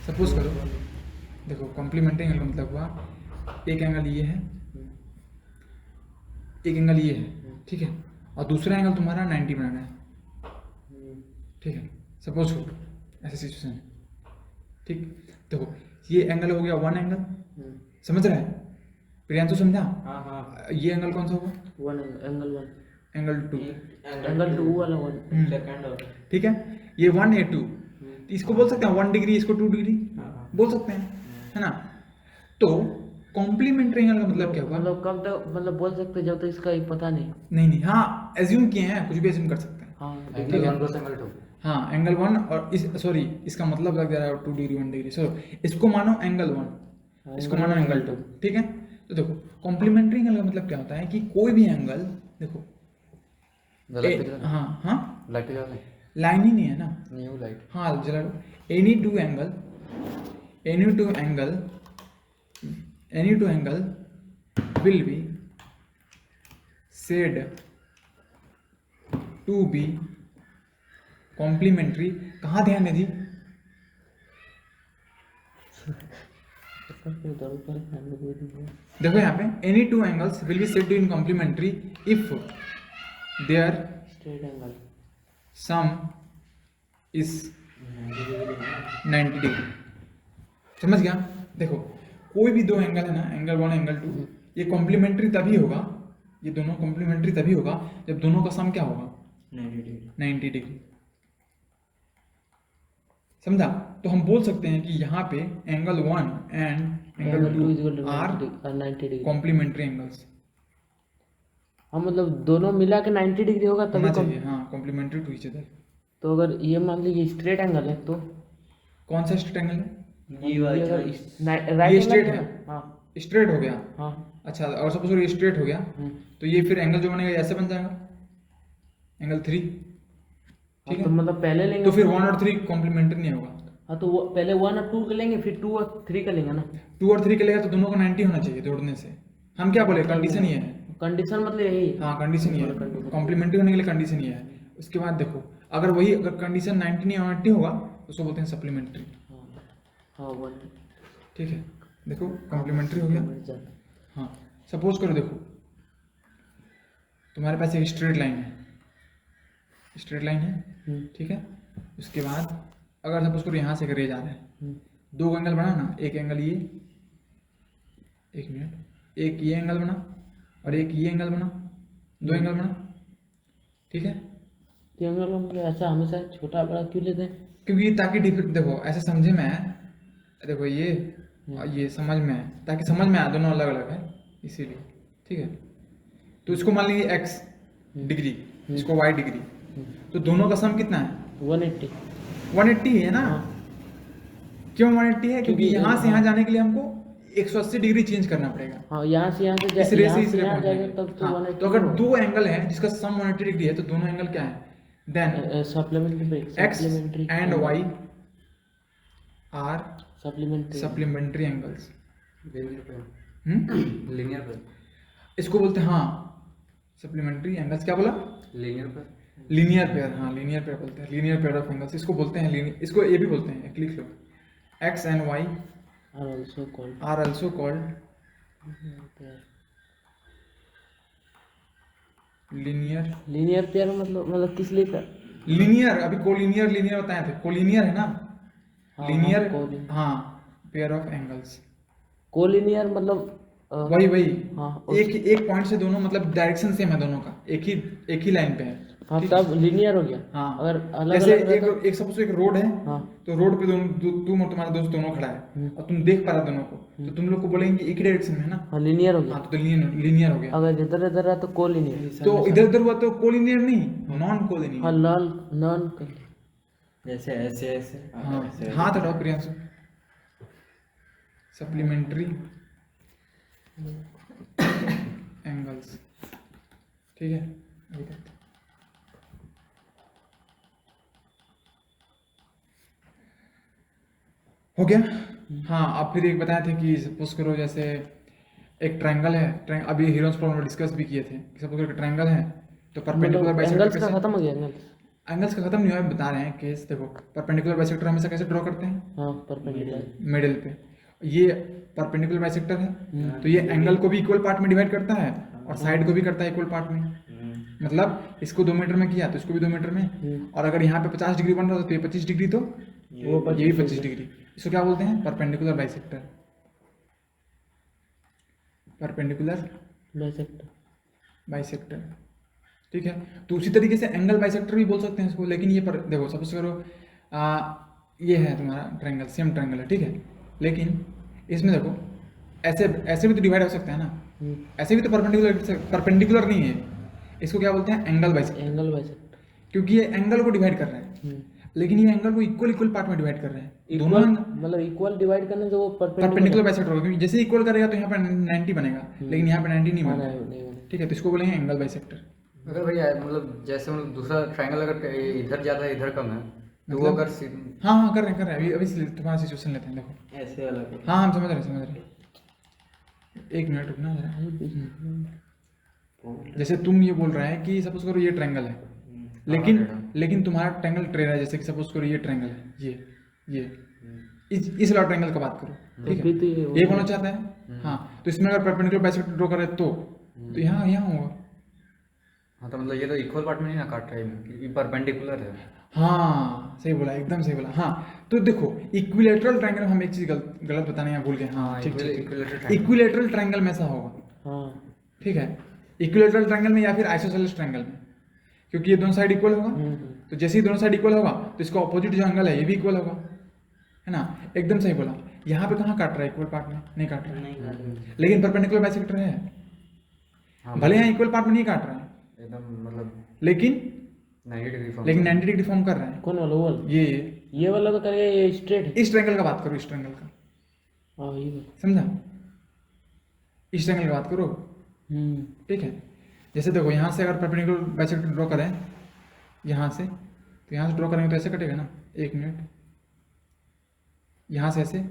सपोज करो, देखो कॉम्प्लीमेंट्री एंगल का मतलब हुआ एक एंगल ये है, एक एंगल ये है ठीक है, और दूसरा एंगल तुम्हारा 90 बनाना है ठीक है। सपोज करो ऐसी सिचुएशन है ठीक। देखो ये एंगल हो गया वन एंगल, समझ रहा है प्रियांशु? समझा? हाँ हाँ ये एंगल कौन सा होगा? One angle one angle 2 angle 2 वाला वन सेकंड और ठीक है। ये 1 ये 2, इसको बोल सकते हैं 1 डिग्री, इसको 2 डिग्री बोल सकते हैं है ना। तो कॉम्प्लीमेंट्री एंगल का मतलब क्या होगा? मतलब कब तक मतलब बोल सकते जब तक इसका एक पता नहीं। नहीं नहीं, हाँ एज्यूम किए हैं, कुछ भी एज्यूम कर सकते हैं। हाँ एंगल 1 प्लस एंगल 2। हाँ एंगल 1 और इस सॉरी इसका मतलब लग जा रहा है 2 डिग्री 1 डिग्री, सो इसको मानो एंगल 1, इसको मानो एंगल 2, ठीक है। तो देखो कॉम्प्लीमेंट्री एंगल का मतलब क्या होता है कि कोई भी एंगल देखो हाँ हाँ लाइट जला दें? लाइन ही नहीं है ना, न्यू लाइट। हाँ जला लो। Any two angle will be said to be complementary। कहाँ ध्यान है दी? देखो यहाँ पे any two angles will be said to be complementary if their straight angle sum is 90 degree. समझ गया? देखो कोई भी दो एंगल है ना, एंगल 1 एंगल 2, ये कॉम्प्लीमेंट्री तभी होगा, ये दोनों कॉम्प्लीमेंट्री तभी होगा जब दोनों का सम क्या होगा? 90 डिग्री। समझा? तो हम बोल सकते हैं कि यहाँ पे angle 1 and angle 2 are 90 degree. Complementary angles हाँ मतलब दोनों मिला के 90 डिग्री होगा तभी होना चाहिए, हाँ कॉम्प्लीमेंट्री टू ईच अदर। तो अगर ये मान लीजिए स्ट्रेट एंगल है तो कौन सा स्ट्रेट एंगल है? ये वाला ये अगर ये राइट straight एंगल है। हाँ स्ट्रेट हो गया। हाँ अच्छा और सपोज ये स्ट्रेट हो गया तो ये फिर एंगल जो बनेगा ये ऐसे बन जाएगा एंगल 3, ठीक तो है। मतलब पहले लेंगे तो फिर 1 और 3 कॉम्प्लीमेंट्री नहीं होगा। हाँ तो वो पहले 1 और 2 का लेंगे फिर 2 और 3 का लेंगे ना। 2 और 3 के लेगा तो दोनों को 90 होना चाहिए जोड़ने से। हम क्या बोले? कंडीशन ये है। कंडीशन मतलब यही है। हाँ कंडीशन ये है, कॉम्प्लीमेंट्री होने के लिए कंडीशन ये है। उसके बाद देखो अगर वही अगर कंडीशन 90 नहीं 80 होगा तो उसको बोलते हैं सप्लीमेंट्री। हाँ वन ठीक है, देखो कॉम्प्लीमेंट्री हो गया। हाँ सपोज करो देखो तुम्हारे पास एक स्ट्रेट लाइन है, ठीक है। उसके बाद अगर सपोज करो यहाँ से एक रे जा रहा है, दो एंगल बना ना, एक एंगल ये, एक मिनट, एक ये एंगल बना और एक ये एंगल बना, दो एंगल बना, ठीक है। एंगल हम ऐसा हमेशा छोटा बड़ा क्यों लेते हैं? क्योंकि ताकि देखो ऐसे समझे में आए, देखो ये और ये समझ में आए, ताकि समझ में आए दोनों अलग अलग है इसीलिए, ठीक है। तो इसको मान लीजिए x डिग्री, इसको y डिग्री, तो दोनों का सम कितना है? 180 है ना। क्यों 180 है? क्योंकि यहाँ से यहाँ जाने के लिए हमको 180 डिग्री चेंज करना पड़ेगा। हाँ यहाँ से यहाँ से इस रे से यहाँ इस से रे यहाँ पहुंचेंगे। जाएगा तब तो हाँ, 180 तो अगर दो एंगल है जिसका सम 180 डिग्री है तो दोनों एंगल क्या है? Then supplementary x and y are supplementary supplementary angles। Linear पर इसको बोलते हैं हाँ सप्लीमेंट्री एंगल्स। क्या बोला? लीनियर पर लीनियर पेयर, हाँ लीनियर पेयर बोलते हैं, लीनियर पेयर ऑफ एंगल्स इसको बोलते हैं। इसको ये भी बोलते हैं, एक लिख लो, x and y are are also called also called linear pair. मतलब किस लिए पेयर? लीनियर। अभी कोलिनियर लीनियर बताए थे, कोलिनियर है ना, हाँ, लीनियर collinear। हाँ पेयर ऑफ एंगल्स कोलिनियर मतलब वही हाँ एक पॉइंट से दोनों मतलब डायरेक्शन सेम है दोनों का, एक ही लाइन पे है। हाँ तब लीनियर हो गया। हाँ अगर अलग जैसे अलग एक सपोज एक रोड है, हाँ तो रोड पे तुम और तुम्हारा दोस्त दोनों खड़ा है और तुम देख पा रहा दोनों को, तो तुम लोग को बोलेंगे एक ही डायरेक्शन में है ना। हाँ लीनियर हो गया। हाँ तो लीनियर हो गया। अगर इधर इधर है तो कोलिनियर। तो इधर उधर हुआ तो कोलिनियर नहीं, नॉन कोलिनियर। हाँ नॉन जैसे ऐसे ऐसे हाँ हाथ हटाओ प्रियांशु। सप्लीमेंट्री एंगल्स, ठीक है। अभी तक हो गया। हाँ अब फिर एक बताए थे कि सपोज करो जैसे एक ट्रायंगल है, अभी हीरोज प्रॉब्लम में डिस्कस भी किए थे। सपोज करो ट्रायंगल है तो परपेंडिकुलर एंगल्स बाइसेक्टर का खत्म हो गया। एंगल्स का खत्म नहीं हुआ, बता रहे हैं केस। देखो परपेंडिकुलर बाइसेक्टर हमेशा कैसे ड्रॉ करते हैं? हाँ परपेंडिकुलर मिडिल पे। ये परपेंडिकुलर बाइसेक्टर है तो ये एंगल को भी इक्वल पार्ट में डिवाइड करता है और साइड को भी करता है इक्वल पार्ट में। मतलब इसको 2 मीटर में किया तो इसको भी 2 मीटर में, और अगर यहाँ पे 50 डिग्री बन रहा था तो ये 25 डिग्री, तो ये भी 25 डिग्री। इसको क्या बोलते हैं? Perpendicular bisector. परपेंडिकुलर बाइसेक्टर, ठीक है। तो उसी तरीके से एंगल बाइसेक्टर भी बोल सकते हैं इसको। लेकिन ये देखो सपोज करो ये है तुम्हारा ट्रायंगल, सेम ट्रायंगल है, ठीक है। लेकिन इसमें देखो ऐसे ऐसे भी तो डिवाइड हो सकता है ना, ऐसे भी तो परपेंडिकुलर नहीं है, इसको क्या बोलते हैं, एंगल बाइसेक्टर, एंगल बाइसेक्टर। क्योंकि ये एंगल को डिवाइड कर रहा है, लेकिन ये एंगल को इक्वल इक्वल पार्ट में डिवाइड कर रहे हैं दोनों इक्वल एंगल। मतलब इक्वल डिवाइड करने से वो परपेंडिकुलर बाइसेक्टर होगा, क्योंकि जैसे इक्वल करेगा तो यहाँ पर 90 बनेगा, लेकिन यहाँ पे 90 नहीं बनेगा, ठीक है, तो इसको बोलेंगे एंगल बाइसेक्टर। अगर भैया मतलब जैसे मतलब दूसरा ट्रायंगल अगर इधर ज़्यादा है इधर कम है तो वो अगर हाँ हाँ कर रहे हैं अभी तुम्हारा सिचुएशन लेते हैं, देखो ऐसे वाला को। हाँ हम समझ रहे, एक मिनट रुकना जरा। जैसे तुम ये बोल रहे हैं कि सपोज करो ये ट्रायंगल है, लेकिन तुम्हारा ट्रायंगल ट्रेन है, जैसे कि सपोज करो ये ट्रायंगल है, ये इस वाला ट्रायंगल का बात करो, ठीक है, ये बोलना चाहता है, हाँ, तो इसमें अगर परपेंडिकुलर बाइसेक्टर ड्रॉ करें तो यहाँ होगा, हाँ, तो मतलब ये तो इक्वल पार्ट में नहीं ना काट रहा है क्योंकि परपेंडिकुलर है। हाँ सही बोला, एकदम सही बोला, हाँ, तो देखो इक्विलेटरल ट्रायंगल में हम एक चीज गलत बताने यहाँ भूल गए, हाँ ठीक ठीक, इक्विलेटरल ट्रायंगल में ऐसा होगा, हाँ ठीक है, इक्विलेटरल ट्रायंगल में या फिर आइसोसेलेस ट्रायंगल में, क्योंकि ये दोनों साइड इक्वल होगा, तो जैसे ही दोनों साइड इक्वल होगा तो इसका ऑपोजिट जो एंगल है ये भी इक्वल होगा, है ना, एकदम सही बोला। यहाँ पे कहाँ काट रहा है, इक्वल पार्ट में नहीं काट रहा है, लेकिन परपेंडिकुलर बाइसेक्टर है, भले यहाँ इक्वल पार्ट में नहीं काट रहा है एकदम मतलब लेकिन 90 डिग्री फॉर्म, लेकिन 90 डिग्री फॉर्म कर रहा है। कौन वाला वो वाला? ये वाला तो करेगा, ये स्ट्रेट है। इस ट्रायंगल का बात करो, इस ट्रायंगल का, हाँ ये समझा, इस ट्रायंगल की बात करो, ठीक है, जैसे देखो यहाँ से अगर परपेंडिकुलर बाइसेक्टर ड्रॉ करें यहाँ से, तो यहाँ से ड्रॉ करेंगे तो ऐसे कटेगा ना, एक मिनट, यहाँ से ऐसे,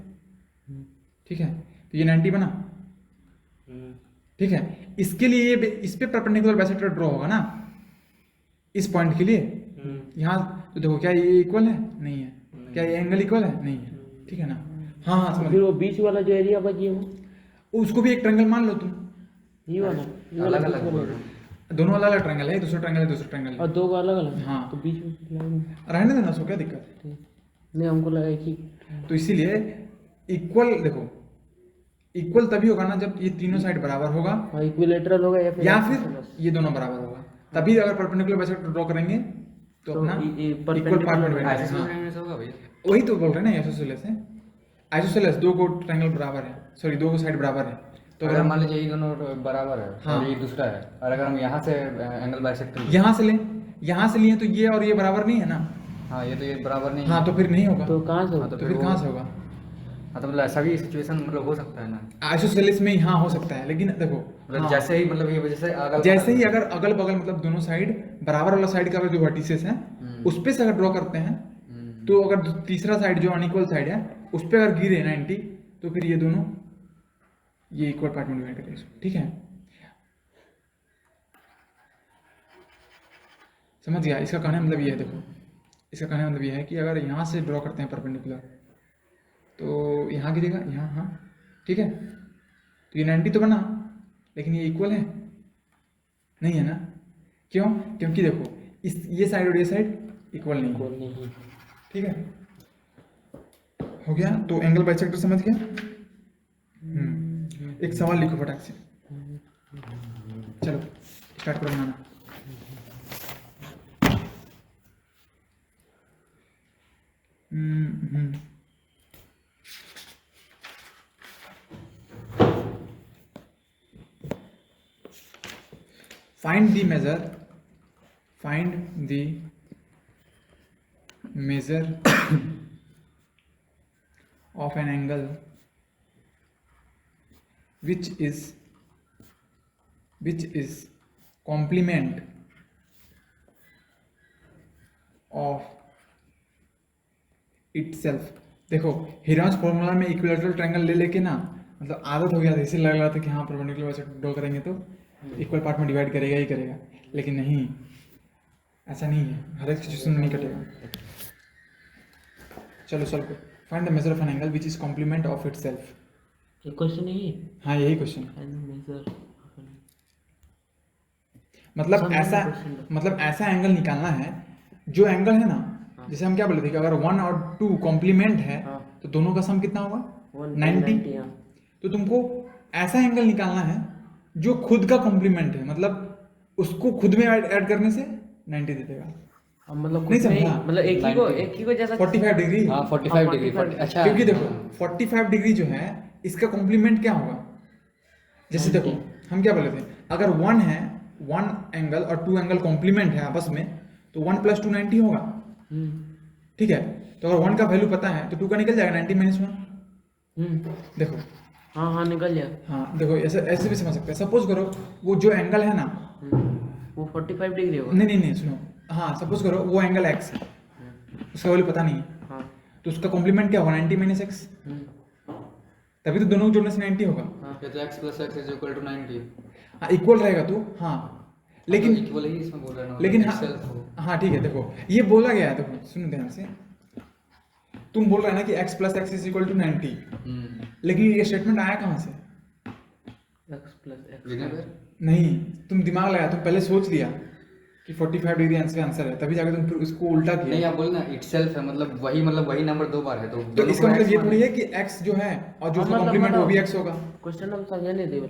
ठीक है, तो ये 90 बना, ठीक है, इसके लिए ये इस पे परपेंडिकुलर बाइसेक्टर ड्रॉ होगा ना, इस पॉइंट के लिए, यहाँ तो देखो क्या ये इक्वल है, नहीं है, क्या ये एंगल इक्वल है, नहीं है, ठीक है ना, हाँ हाँ समझ, फिर वो बीच वाला जो एरिया बची है वो उसको भी एक ट्रायंगल मान लो तुम, ये वाला अलग अलग बोल रहे हैं। दोनों अलग अलग ट्रायंगल है, दूसरा ट्रायंगल है, दूसरा ट्रायंगल और है, दो का अलग अलग, हाँ, तो बीच में रहने देना, सो क्या दिक्कत है, नहीं हमको लगा कि तो इसीलिए इक्वल, देखो इक्वल तभी होगा ना जब ये तीनों साइड बराबर होगा, इक्विलेटरल होगा या फिर ये दोनों बराबर होगा, तभी अगर परपेंडिकुलर बाइसेक्टर ड्रॉ करेंगे तो अपना इक्वल पार्ट में डिवाइड करेंगे, आइसोसेलेस हाँ, ट्रायंगल से होगा भैया, वही तो बोल रहे हैं ना, आइसोसेलेस है, आइसोसेलेस दो को ट्रायंगल बराबर है, सॉरी दो को साइड बराबर है, तो अगर मान लीजिए ये दोनों बराबर है हाँ, और ये दूसरा है, और अगर हम यहाँ से एंगल बाइसेक्टर यहाँ से लें, यहाँ से लिए तो ये और ये बराबर नहीं है ना, हाँ, ये तो ये बराबर नहीं हाँ, है, तो फिर नहीं होगा, तो कहाँ से होगा? तो फिर कहाँ से होगा, हाँ, तो मतलब ऐसा भी सिचुएशन मतलब हो सकता है ना, आइसोसेलेस में यहाँ हो सकता है, लेकिन देखो मतलब हाँ, जैसे ही मतलब ये वजह से अगल जैसे ही अगर अगल बगल मतलब दोनों साइड बराबर वाला साइड का अगर जो वर्टिसेस है उस पे से अगर ड्रॉ करते हैं, तो अगर तीसरा साइड जो अनइक्वल साइड है उस पे अगर गिरे 90, तो फिर ये दोनों ये इक्वल पार्ट में डिवाइड करेंगे, ठीक है, समझ गया, इसका कहने का मतलब ये है, देखो इसका कहने का मतलब ये है कि अगर यहाँ से ड्रॉ करते हैं परपेंडिकुलर तो यहाँ गिरेगा, यहाँ, हाँ ठीक है, तो ये 90 तो बना, लेकिन ये इक्वल है नहीं है ना, क्यों, क्योंकि देखो इस ये साइड और ये साइड इक्वल नहीं है, ठीक है, हो गया, तो एंगल बाइसेक्टर समझ गया, एक सवाल लिखो फटाक से, चलो स्टार्ट करो बनाना, find the measure of an angle which is complement of itself। देखो हिरास फॉर्मूला में इक्विलेटरल ट्रायंगल ले लेके ना, मतलब आदत हो गया था, इसे लग रहा था कि हाँ परपेंडिकुलर बाइसेक्टर ड्रॉ करेंगे तो इक्वल पार्ट में डिवाइड करेगा ही करेगा, लेकिन नहीं, ऐसा नहीं है, हर एक सिचुएशन में नहीं कटेगा। चलो सॉल्व करो, find the measure of an angle which is complement of itself. ये क्वेश्चन है ये, हाँ यही क्वेश्चन है, मेजर मतलब ऐसा एंगल निकालना है, जो एंगल है ना, जैसे हम क्या बोले थे कि अगर 1 और 2 कॉम्प्लीमेंट है तो दोनों का सम कितना होगा 90, तो तुमको ऐसा एंगल निकालना है जो खुद का कॉम्प्लीमेंट है, मतलब उसको खुद में ऐड करने से 90 दे देगा, मतलब नहीं समझा, मतलब एक ही को जैसा 45 डिग्री, हाँ 45 डिग्री, अच्छा, क्योंकि देखो 45 डिग्री जो है इसका कॉम्प्लीमेंट क्या होगा जैसे देखो हम क्या बोले थे, अगर 1 है, 1 एंगल और 2 एंगल कॉम्प्लीमेंट है आपस में, तो 1 + 2 90 होगा। ठीक है, तो अगर 1 का वैल्यू पता है तो 2 का निकल जाएगा 90 - 1। देखो हाँ हाँ निकल जाए। हाँ देखो, ऐसे ऐसे भी समझ सकते हैं। सपोज करो वो जो एंगल है ना, वो 45 डिग्री होगा। नहीं सुनो, हाँ सपोज करो वो एंगल x है, उसका वैल्यू पता नहीं है, हाँ तो उसका कॉम्प्लीमेंट क्या होगा 90 - x, तभी तो दोनों को जोड़ने से 90 होगा। ये तो x + x = 90। हाँ इक्वल रहेगा तो, हाँ लेकिन इक्वल ही इसमें बोल रहा है ना, लेकिन मतलब हाँ itself हो। हाँ ठीक है, देखो ये बोला गया है, देखो सुनो ध्यान से, तुम बोल रहे हैं ना कि x + x = 90, लेकिन ये स्टेटमेंट आया कहाँ से? x + x विनेगर नहीं, तुम दिमाग लगाया, तुम पहले सोच लिया कि 45 डिग्री आंसर है, तभी जाकर तुम फिर उसको उल्टा नहीं, किया। आप बोल ना itself है, मतलब वही नंबर 2 बार है, तो तो दोनों इसका को मतलब x ये मान थोड़ी है कि x जो है और जो हाँ, उसका मतलब- कॉम्प्लीमेंट वो भी मतलब- x होगा। क्वेश्चन हम समझे नहीं थे,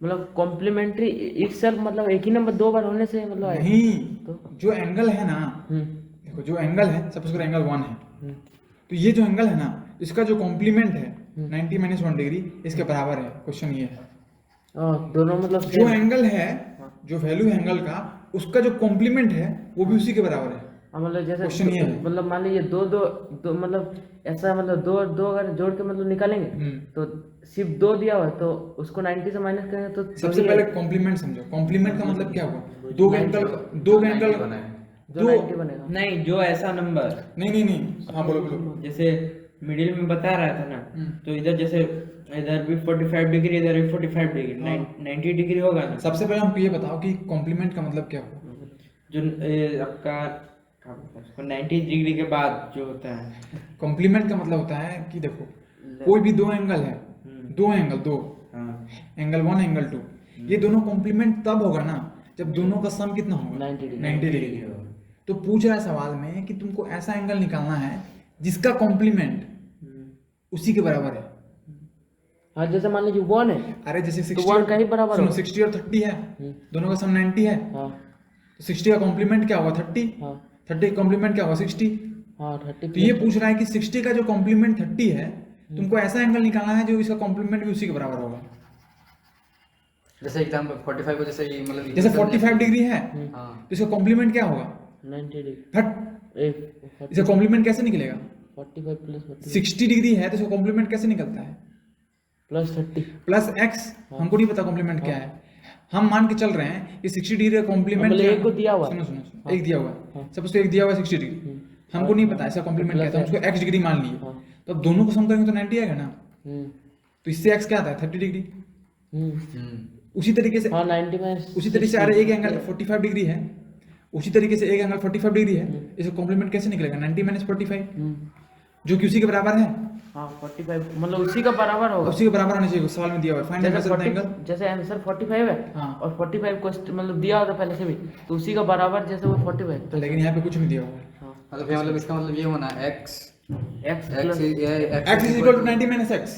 मतलब कॉम्प्लीमेंट्री इटसेल्फ मतलब एक ही नंबर 2 बार होने से मतलब आएगा। नहीं, तो जो एंगल है ना, हम्म देखो जो एंगल है, सपोज करो एंगल 1 है, हम्म तो ये जो एंगल है ना, इसका जो कॉम्प्लीमेंट है 90 - 1 डिग्री इसके बराबर है। क्वेश्चन ये है, दोनों मतलब जो same। एंगल है, जो वैल्यू है एंगल का, उसका जो कॉम्प्लीमेंट है वो भी उसी के बराबर है। हाँ, मतलब जैसे क्वेश्चन ये है। मतलब मान लीजिए दो मतलब ऐसा, मतलब दो अगर जोड़ के मतलब निकालेंगे तो सिर्फ 2 दिया हुआ है, तो उसको 90 से माइनस करेंगे तो सबसे पहले कॉम्प्लीमेंट समझो। कॉम्प्लीमेंट का मतलब क्या हुआ? दो एंगल बना है। जो 90 बनेगा। नहीं, जो ऐसा नंबर नहीं, हाँ बोलो बोलो। जैसे मिडिल में बता रहा था ना, तो इधर जैसे इधर भी 45 डिग्री, इधर भी 45 डिग्री, 90 डिग्री होगा ना। सबसे पहले हमको ये बताओ कि कॉम्प्लीमेंट का मतलब क्या हुआ? जो आपका क्या बोलते हैं उसको, 90 डिग्री के बाद जो होता है। कॉम्प्लीमेंट का मतलब होता है कि देखो कोई भी दो एंगल है, दो हाँ एंगल 1 एंगल 2, ये दोनों कॉम्प्लीमेंट तब होगा ना जब दोनों का सम कितना होगा? 90 डिग्री। 90 डिग्री होगा। तो पूछ रहा है सवाल में कि तुमको ऐसा एंगल निकालना है जिसका कॉम्प्लीमेंट उसी के बराबर है। हाँ जैसे मान लीजिए 1 है अरे जैसे तो 60 1 का ही बराबर सुनो, होगा। 60 और 30 है, दोनों का सम 90 है, हाँ तो 60 का कॉम्प्लीमेंट क्या होगा? 30। हाँ 30 का कॉम्प्लीमेंट क्या होगा? 60। हाँ 30 तो ये पूछ रहा है कि 60 का जो कॉम्प्लीमेंट 30 है, तुमको ऐसा एंगल निकालना है जो इसका कॉम्प्लीमेंट भी उसी के बराबर होगा। जैसे एग्जांपल 45 को जैसे ये मतलब जैसे 45 डिग्री है हाँ तो इसका कॉम्प्लीमेंट क्या होगा? 90 डिग्री। हट, एक इसका कॉम्प्लीमेंट कैसे निकलेगा? 45 + 40 60 डिग्री है तो इसका कॉम्प्लीमेंट कैसे निकलता है? +30। Plus x। हमको नहीं पता कॉम्प्लीमेंट क्या है, हम मान के चल रहे हैं कि 60 डिग्री का कॉम्प्लीमेंट मतलब एक को दिया हुआ है। सुनो एक दिया हुआ है, सपोज एक दिया हुआ है 60 डिग्री, हमको नहीं पता इसका कॉम्प्लीमेंट क्या है, तो हम उसको x डिग्री मान लिए, तो अब दोनों को सम करेंगे तो 90 आएगा ना, तो इससे x क्या आता है? 30 डिग्री। उसी तरीके से हाँ 90 - उसी तरीके से अरे एक एंगल 45 डिग्री है, उसी तरीके से एक एंगल 45 डिग्री है, इसका कॉम्प्लीमेंट कैसे निकलेगा? 90 - 45, जो कि उसी के बराबर है। हाँ 45 मतलब उसी का बराबर होगा। उसी के बराबर होना चाहिए, सवाल में दिया हुआ है फाइंड द जैसे मेजर ऑफ द 40 एंगल। जैसे आंसर 45 है हाँ। और 45 क्वेश्चन मतलब दिया होता पहले से भी, तो उसी का बराबर जैसे वो 45 तो लेकिन यहाँ पे कुछ नहीं दिया हुआ है। हाँ मतलब इसका मतलब ये होना x x x plus x is equal to 90 - x।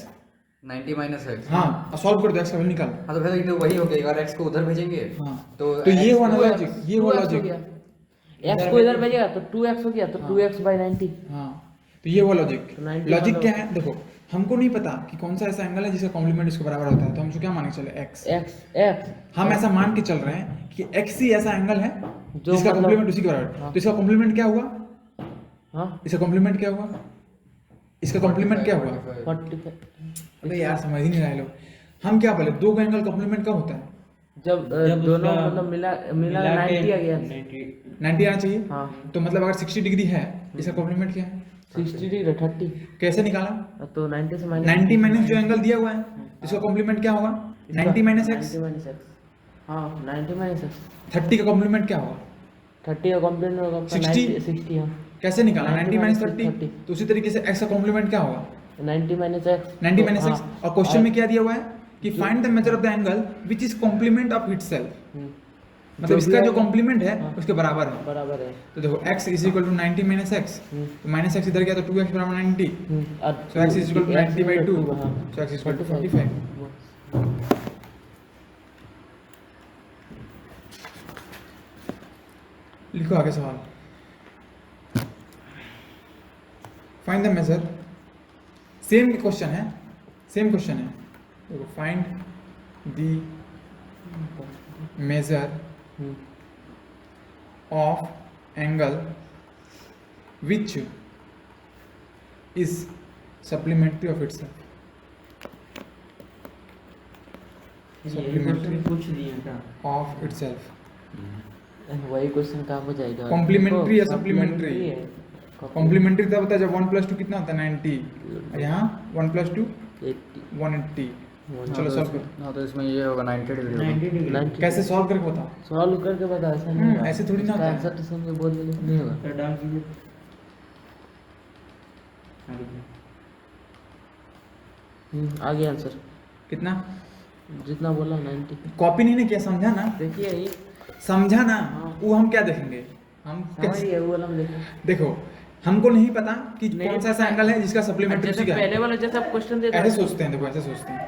90 - x। हाँ, अब सॉल्व कर दो, x का वैल्यू निकाल। हाँ, तो फिर तो वही हो गया, अगर x को उधर भेजेंगे हाँ, तो तो ये x हुआ ना को- लॉजिक, ये हुआ 2x हो लॉजिक। गया। x को इधर भेजेगा तो 2x हो गया, तो 2x/90। हाँ, तो ये हुआ लॉजिक। 90 लॉजिक वाला- क्या है? देखो हमको नहीं पता कि कौन सा ऐसा एंगल है जिसका कॉम्प्लीमेंट इसके बराबर होता है, तो हमको क्या मान के चले? x। x हम ऐसा मान के चल रहे हैं कि x ही ऐसा एंगल है जो जिसका मतलब- कॉम्प्लीमेंट उसी के बराबर है। तो इसका कॉम्प्लीमेंट क्या हुआ? हाँ इसका कॉम्प्लीमेंट क्या हुआ? इसका कॉम्प्लीमेंट क्या हुआ? 45 अबे यार समझ ही नहीं रहे लोग। हम क्या बोले, दो का एंगल कॉम्प्लीमेंट कब होता है? जब जब दोनों उसका मतलब मिला मिला 90 आ गया। 90 आना चाहिए। हाँ तो मतलब अगर 60 डिग्री है, इसका कॉम्प्लीमेंट क्या है? 60 डिग्री 30, कैसे निकाला? तो 90 से माइनस 90 माइनस जो एंगल दिया हुआ है, इसका कॉम्प्लीमेंट क्या होगा? 90 माइनस x। 90 - x। हाँ 90 - x। 30 का कॉम्प्लीमेंट क्या होगा? 30 का कॉम्प्लीमेंट होगा आपका 60? 60 हाँ कैसे निकाला? 90 माइनस 30। 30। तो उसी तरीके से x का कॉम्प्लीमेंट क्या होगा? 90 - x। 90 तो माइनस हाँ, x। और क्वेश्चन में क्या दिया हुआ है कि find the measure of the angle which is complement of itself. मतलब जो भी इसका जो आएगा- कॉम्प्लीमेंट है हाँ। उसके बराबर है। बराबर है। तो देखो x is equal to 90 minus x, तो माइनस x इधर गया तो 2x बराबर 90, so x is equal to 90/2, so x is equal to 45। लिखो आगे सवाल। Find the measure, same question है, देखो find the measure of angle which is supplementary of itself. Supplementary पूछ दिए क्या? of itself. वही क्वेश्चन काम हो जाएगा। Complementary या देखो, supplementary? supplementary है। कॉम्प्लीमेंट्री तब होता है जब 1 + 2 कितना होता है 90, और यहाँ 1 + 2 80, 180। चलो सॉल्व करो। हाँ तो इसमें ये होगा 90 डिग्री 90 डिग्री 90 कैसे सॉल्व करके बताओ। सॉल्व करके बता, ऐसा नहीं होगा। ऐसे थोड़ी ना होता है। आंसर तो समझ के बोल देंगे, नहीं होगा। तो डाल दीजिए। आ गया आंसर, कितना जितना बोला 90। कॉपी नहीं ना किया, समझा ना, देखिए ये समझा ना। हाँ। वो हम क्या देखेंगे, हम समझ कैसे गए, वो वाला हम देखें। देखो हमको नहीं पता कि नहीं कौन सा ऐसा पता। एंगल है जिसका सप्लीमेंट्री जैसे क्या है। पहले वाला जैसा आप क्वेश्चन दे ऐसे सोचते हैं, देखो ऐसे सोचते हैं,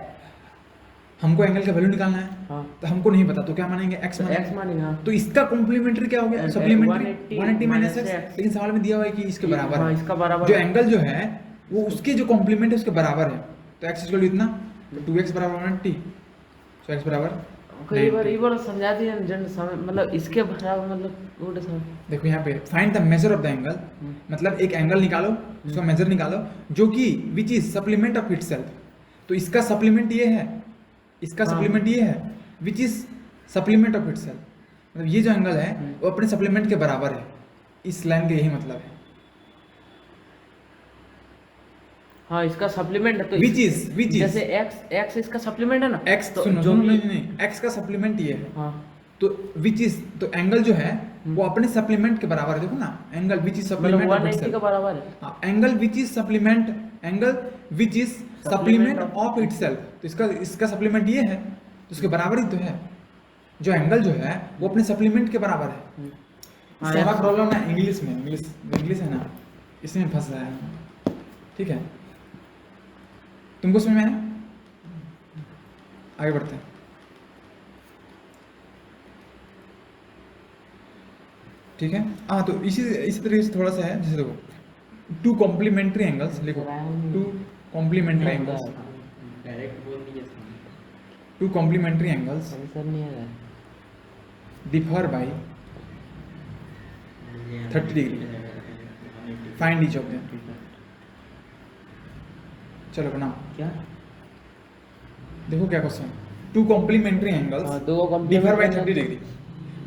हमको एंगल का वैल्यू निकालना है, हाँ तो हमको नहीं पता तो क्या मानेंगे, एक्स तो मानेंगे। एक्स मानेंगे, हाँ। तो इसका कॉम्प्लीमेंट्री क्या हो गया, supplementary 180 minus minus x. x। लेकिन सवाल में दिया हुआ है कि इसके बराबर हाँ, है। इसका बराबर जो है। एंगल जो है वो उसके जो कॉम्प्लीमेंट है उसके बराबर है। तो एक्स इक्वल टू इतना, तो 2x बराबर 180, तो एक्स बराबर कई बार 90। ये वाला समझा दिया जन समझ, मतलब इसके बराबर, मतलब उल्टा समझ। देखो यहाँ पे find the measure of the angle, मतलब एक एंगल निकालो, उसका मेजर निकालो जो कि which is supplement of itself. तो इसका सप्लीमेंट ये है, इसका हाँ। सप्लीमेंट ये है, which is supplement of itself. मतलब ये जो एंगल है वो अपने सप्लीमेंट के बराबर है। इस लाइन का यही मतलब है। हाँ, इसका सप्लीमेंट है तो Which is- which is- जैसे x इसका सप्लीमेंट है ना, एक्स तो सुनो जो सुनो, भी- नहीं नहीं, एक्स का सप्लीमेंट ये है। हाँ तो विच इज, तो एंगल जो है वो अपने सप्लीमेंट के बराबर है। देखो ना, एंगल विच इज मतलब सप्लीमेंट ऑफ 180 का इटसेल्फ। बराबर है। हाँ, angle which is supplement, angle which is supplement of itself. तो इसका सप्लीमेंट ये है, तो उसके बराबर ही तो है। जो एंगल जो है वो अपने सप्लीमेंट के बराबर है। हाँ, सारा यार। प्रॉब्लम ना इंग्लिश में, इंग्लिश है ना, इसमें फंस रहा है। ठीक है, तुमको समझ में आया? आगे बढ़ते हैं। ठीक है, हाँ तो इसी तरीके से थोड़ा सा है, जैसे देखो 2 कॉम्प्लीमेंट्री एंगल्स लिखो, 2 कॉम्प्लीमेंट्री एंगल्स, डायरेक्ट बोल दीजिए। 2 कॉम्प्लीमेंट्री एंगल्स आंसर नहीं है। differ by 30 degree. Find each of them. चलो बनाओ, क्या? देखो क्या क्वेश्चन, 2 कॉम्प्लीमेंट्री एंगल्स हाँ, दो डिफर बाय complementary 30 डिग्री।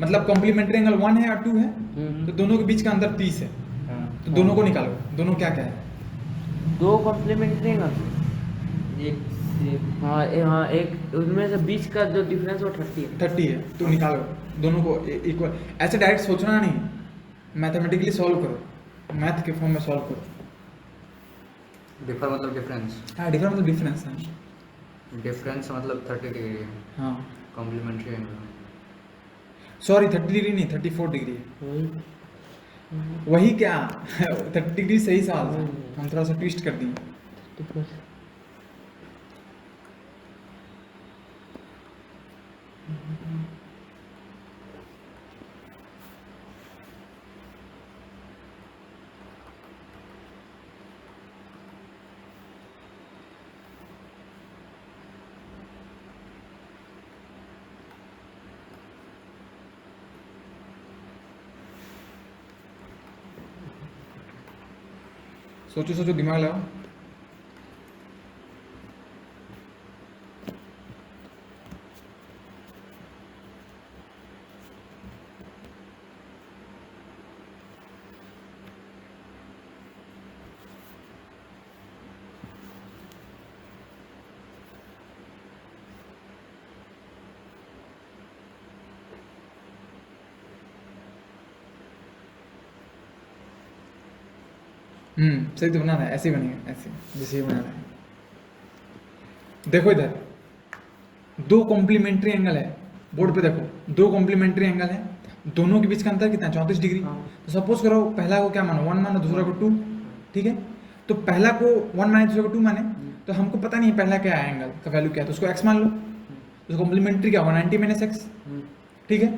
मतलब कॉम्प्लीमेंट्री एंगल 1 है और 2 है, हम्म। तो दोनों के बीच का अंतर 30 है। हाँ। तो दोनों को निकालो, दोनों क्या क्या है। दो कॉम्प्लीमेंट्री है। एक से हाँ हाँ, एक उनमें से बीच का जो डिफरेंस वो 30 है। 30 है, तो निकालो दोनों को इक्वल। ऐसे डायरेक्ट सोचना नहीं, मैथमेटिकली सॉल्व करो, मैथ के फॉर्म में सॉल्व करो। डिफर मतलब डिफरेंस, हाँ, डिफरेंस मतलब डिफरेंस है। डिफरेंस मतलब 30 डिग्री है। हाँ कॉम्प्लीमेंट्री एंगल सॉरी, 30 डिग्री नहीं, 34 डिग्री है। वही वही क्या 30 डिग्री सही सवाल था, हम थोड़ा सा ट्विस्ट कर दिए। 30%। सोचो सोचो, दिमाग लगाओ। सही तो बना रहा है, ऐसे ही बनेगा, ऐसे जैसे ये बना रहा है। देखो इधर 2 कॉम्प्लीमेंट्री एंगल है, बोर्ड पे देखो 2 कॉम्प्लीमेंट्री एंगल है, दोनों के बीच का अंतर कितना है, 34 डिग्री। हाँ। तो सपोज करो पहला को क्या मानो, 1 मानो, दूसरा को 2। ठीक है, तो पहला को 1 माने, दूसरे को 2 माने, तो हमको पता नहीं है पहला क्या है, एंगल का वैल्यू क्या है, तो उसको x मान लो। तो कॉम्प्लीमेंट्री क्या होगा, 90 माइनस एक्स। ठीक है,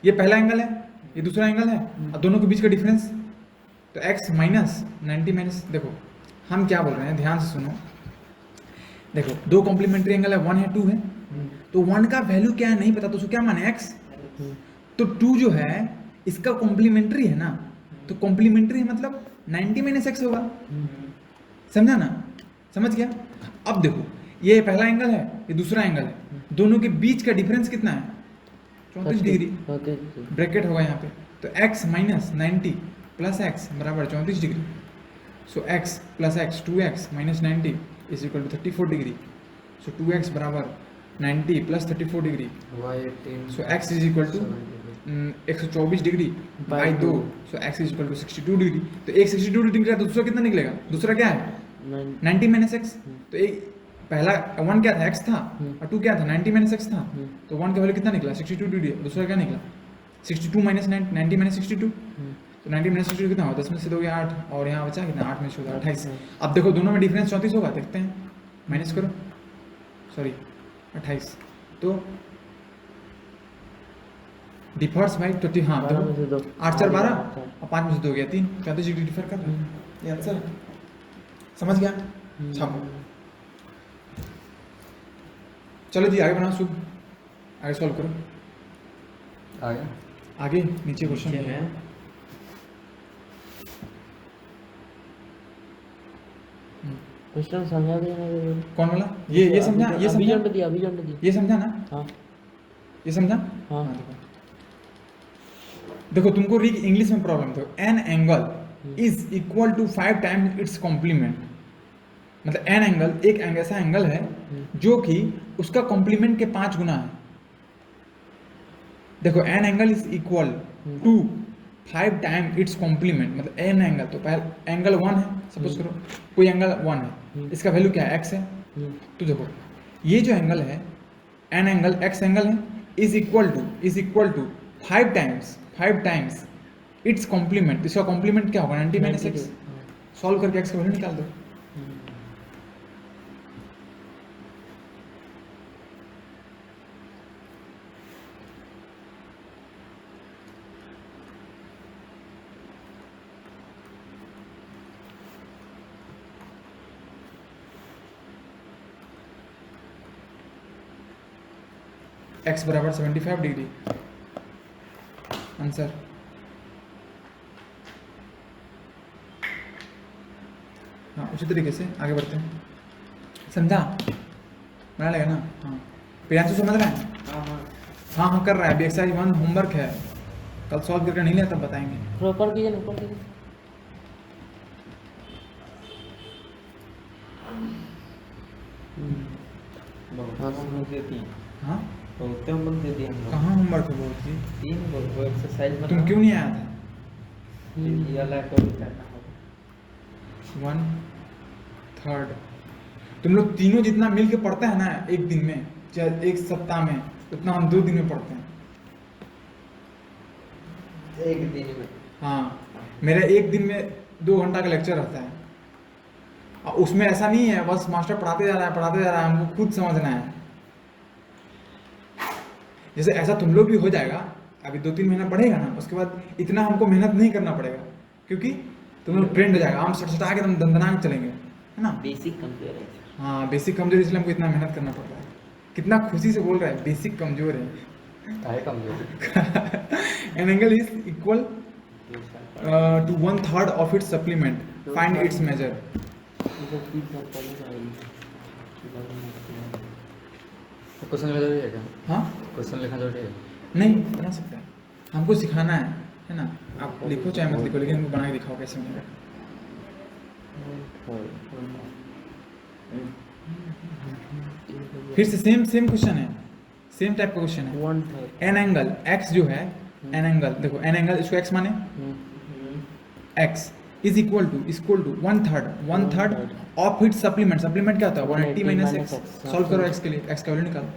ये पहला एंगल है, ये दूसरा एंगल है, और दोनों के बीच का डिफरेंस, तो x माइनस 90 माइनस। देखो हम क्या बोल रहे हैं, ध्यान से सुनो। देखो 2 कॉम्प्लीमेंट्री एंगल है, 1 है 2 है, तो 1 का वैल्यू क्या है नहीं पता, तो उसको क्या माने x। तो 2 जो है इसका कॉम्प्लीमेंट्री है ना, तो कॉम्प्लीमेंट्री मतलब 90 माइनस एक्स होगा, समझा ना, समझ गया। अब देखो ये पहला एंगल है, ये दूसरा एंगल है, दोनों के बीच का डिफरेंस कितना है 34 डिग्री, ब्रैकेट होगा यहाँ पे, तो x माइनस 90 प्लस एक्स बराबर 34 degree. So x plus x 2x minus 90 is equal to 34 degree. So 2x बराबर 90 plus 34 degree, so x is equal to 124 degree by 2, so x is equal to 62 degree. तो एक 62 degree है तो दूसरा कितना निकलेगा, दूसरा क्या है 90 माइनस एक्स। तो एक पहला 1 क्या था x था और 2 क्या था 90 माइनस एक्स था, तो 1 का वैल्यू कितना निकला 62 डिग्री, दूसरा क्या निकला 62 माइनस 90 माइनस 62, तो 90 माइनस 62 कितना होगा 10 में से दोगे 8 और यहाँ बचा कितना 8 में से 28। अब देखो दोनों में डिफरेंस 34 होगा, देखते हैं माइनस करो, सॉरी 28, तो डिफर्स बाई 20, हाँ देखो 8 4 12 और 5 में से 2 गया 3, 34 डिग्री डिफर कर रहा है, ये आंसर है, समझ गया। छापो, चलो जी आगे बनाओ, शुभ आगे सॉल्व करो, आगे नीचे क्वेश्चन है। क्वेश्चन समझा दिया ना, कौन वाला, ये समझा, ये समझा, अभिजन दिया, अभिजन दिया, ये समझा ना, हाँ ये समझा, हाँ। देखो तुमको रीग इंग्लिश में प्रॉब्लम था, an angle is equal to 5 times its complement, मतलब एन एंगल एक ऐसा एंगल है जो कि उसका कॉम्प्लीमेंट के 5 गुना है। देखो an angle is equal to 5 time its complement, मतलब एन एंगल, तो पहले एंगल 1 है, सपोज करो कोई एंगल 1 है, इसका वैल्यू क्या है x है, तो देखो ये जो एंगल है एन एंगल x एंगल है is equal to 5 times its complement, इसका कॉम्प्लीमेंट क्या होगा 90 माइनस एक्स, सॉल्व करके x का वैल्यू निकाल दो। x बराबर 75 डिग्री, आंसर। हाँ उसी तरीके से आगे बढ़ते हैं, समझा बना लेगा ना। हाँ प्रियांशु समझ रहा है, हाँ हाँ कर रहा है, अभी एक्सरसाइज 1 होमवर्क है, कल सॉल्व करके नहीं लिया तब बताएंगे। ऊपर कीजिए ना, ऊपर कीजिए, हाँ बहुत होमवर्क दे दिया हम कहाँ होमवर्क है बहुत ही, 3 वो एक्सरसाइज तुम क्यों नहीं आया था, ये वाला को भी करना होगा। 1/3 तुम लोग तीनों जितना मिल के पढ़ते हैं ना एक दिन में चाहे एक सप्ताह में, उतना हम 2 दिन में पढ़ते हैं। एक दिन में, हाँ मेरा एक दिन में 2 घंटा का लेक्चर रहता है, और उसमें ऐसा नहीं है बस मास्टर पढ़ाते जा रहा है, हमको खुद समझना है। जैसे ऐसा तुम लोग भी हो जाएगा, अभी 2-3 महीना पढ़ेगा ना, उसके बाद इतना हमको मेहनत नहीं करना पड़ेगा, क्योंकि तुम लोग ट्रेंड हो जाएगा, हम सटसटा के तुम दंदनाक चलेंगे, है ना। बेसिक कमजोर है। हाँ बेसिक कमजोर, इसलिए हमको इतना मेहनत करना पड़ रहा है। कितना खुशी से बोल रहा है बेसिक कमजोर है। An angle is equal to 1/3 of its supplement, find its measure. Question लिखना जरूरी है क्या, हाँ क्वेश्चन लिखना जरूरी है, नहीं बना सकता है, हमको सिखाना है ना। आप लिखो चाहे मत लिखो, लेकिन हमको बना के दिखाओ कैसे बनेगा। फिर से सेम क्वेश्चन है, सेम टाइप का क्वेश्चन है। 1/3 एन एंगल x जो है, एन एंगल देखो, एन एंगल इसको x माने, x is equal to 1/3 of its supplement, supplement क्या होता है 180 माइनस एक्स। सॉल्व करो x के लिए, x का वैल्यू निकालो।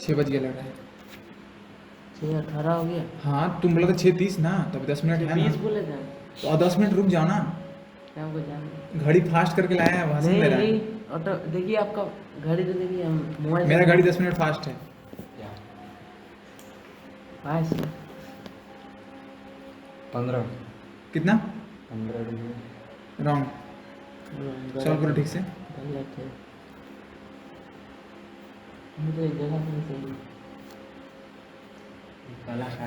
छः बज गया लग रहा है। 18 हो गया, हाँ तुम बोला था 6:30 ना, तो अभी 10 मिनट है 20 ना, बोले थे, तो और 10 मिनट रुक जाओ ना, क्या हमको जाना घड़ी फास्ट करके लाया है, भाषण दे रहा है। नहीं, ऑटो देखिए आपका घड़ी तो देखिए, हम मोबाइल मेरा घड़ी 10 मिनट फास्ट है। 15 कितना 15 डिग्री रॉन्ग। सॉल्व करो ठीक से। गलत है, मुझे एक जगह नहीं सही।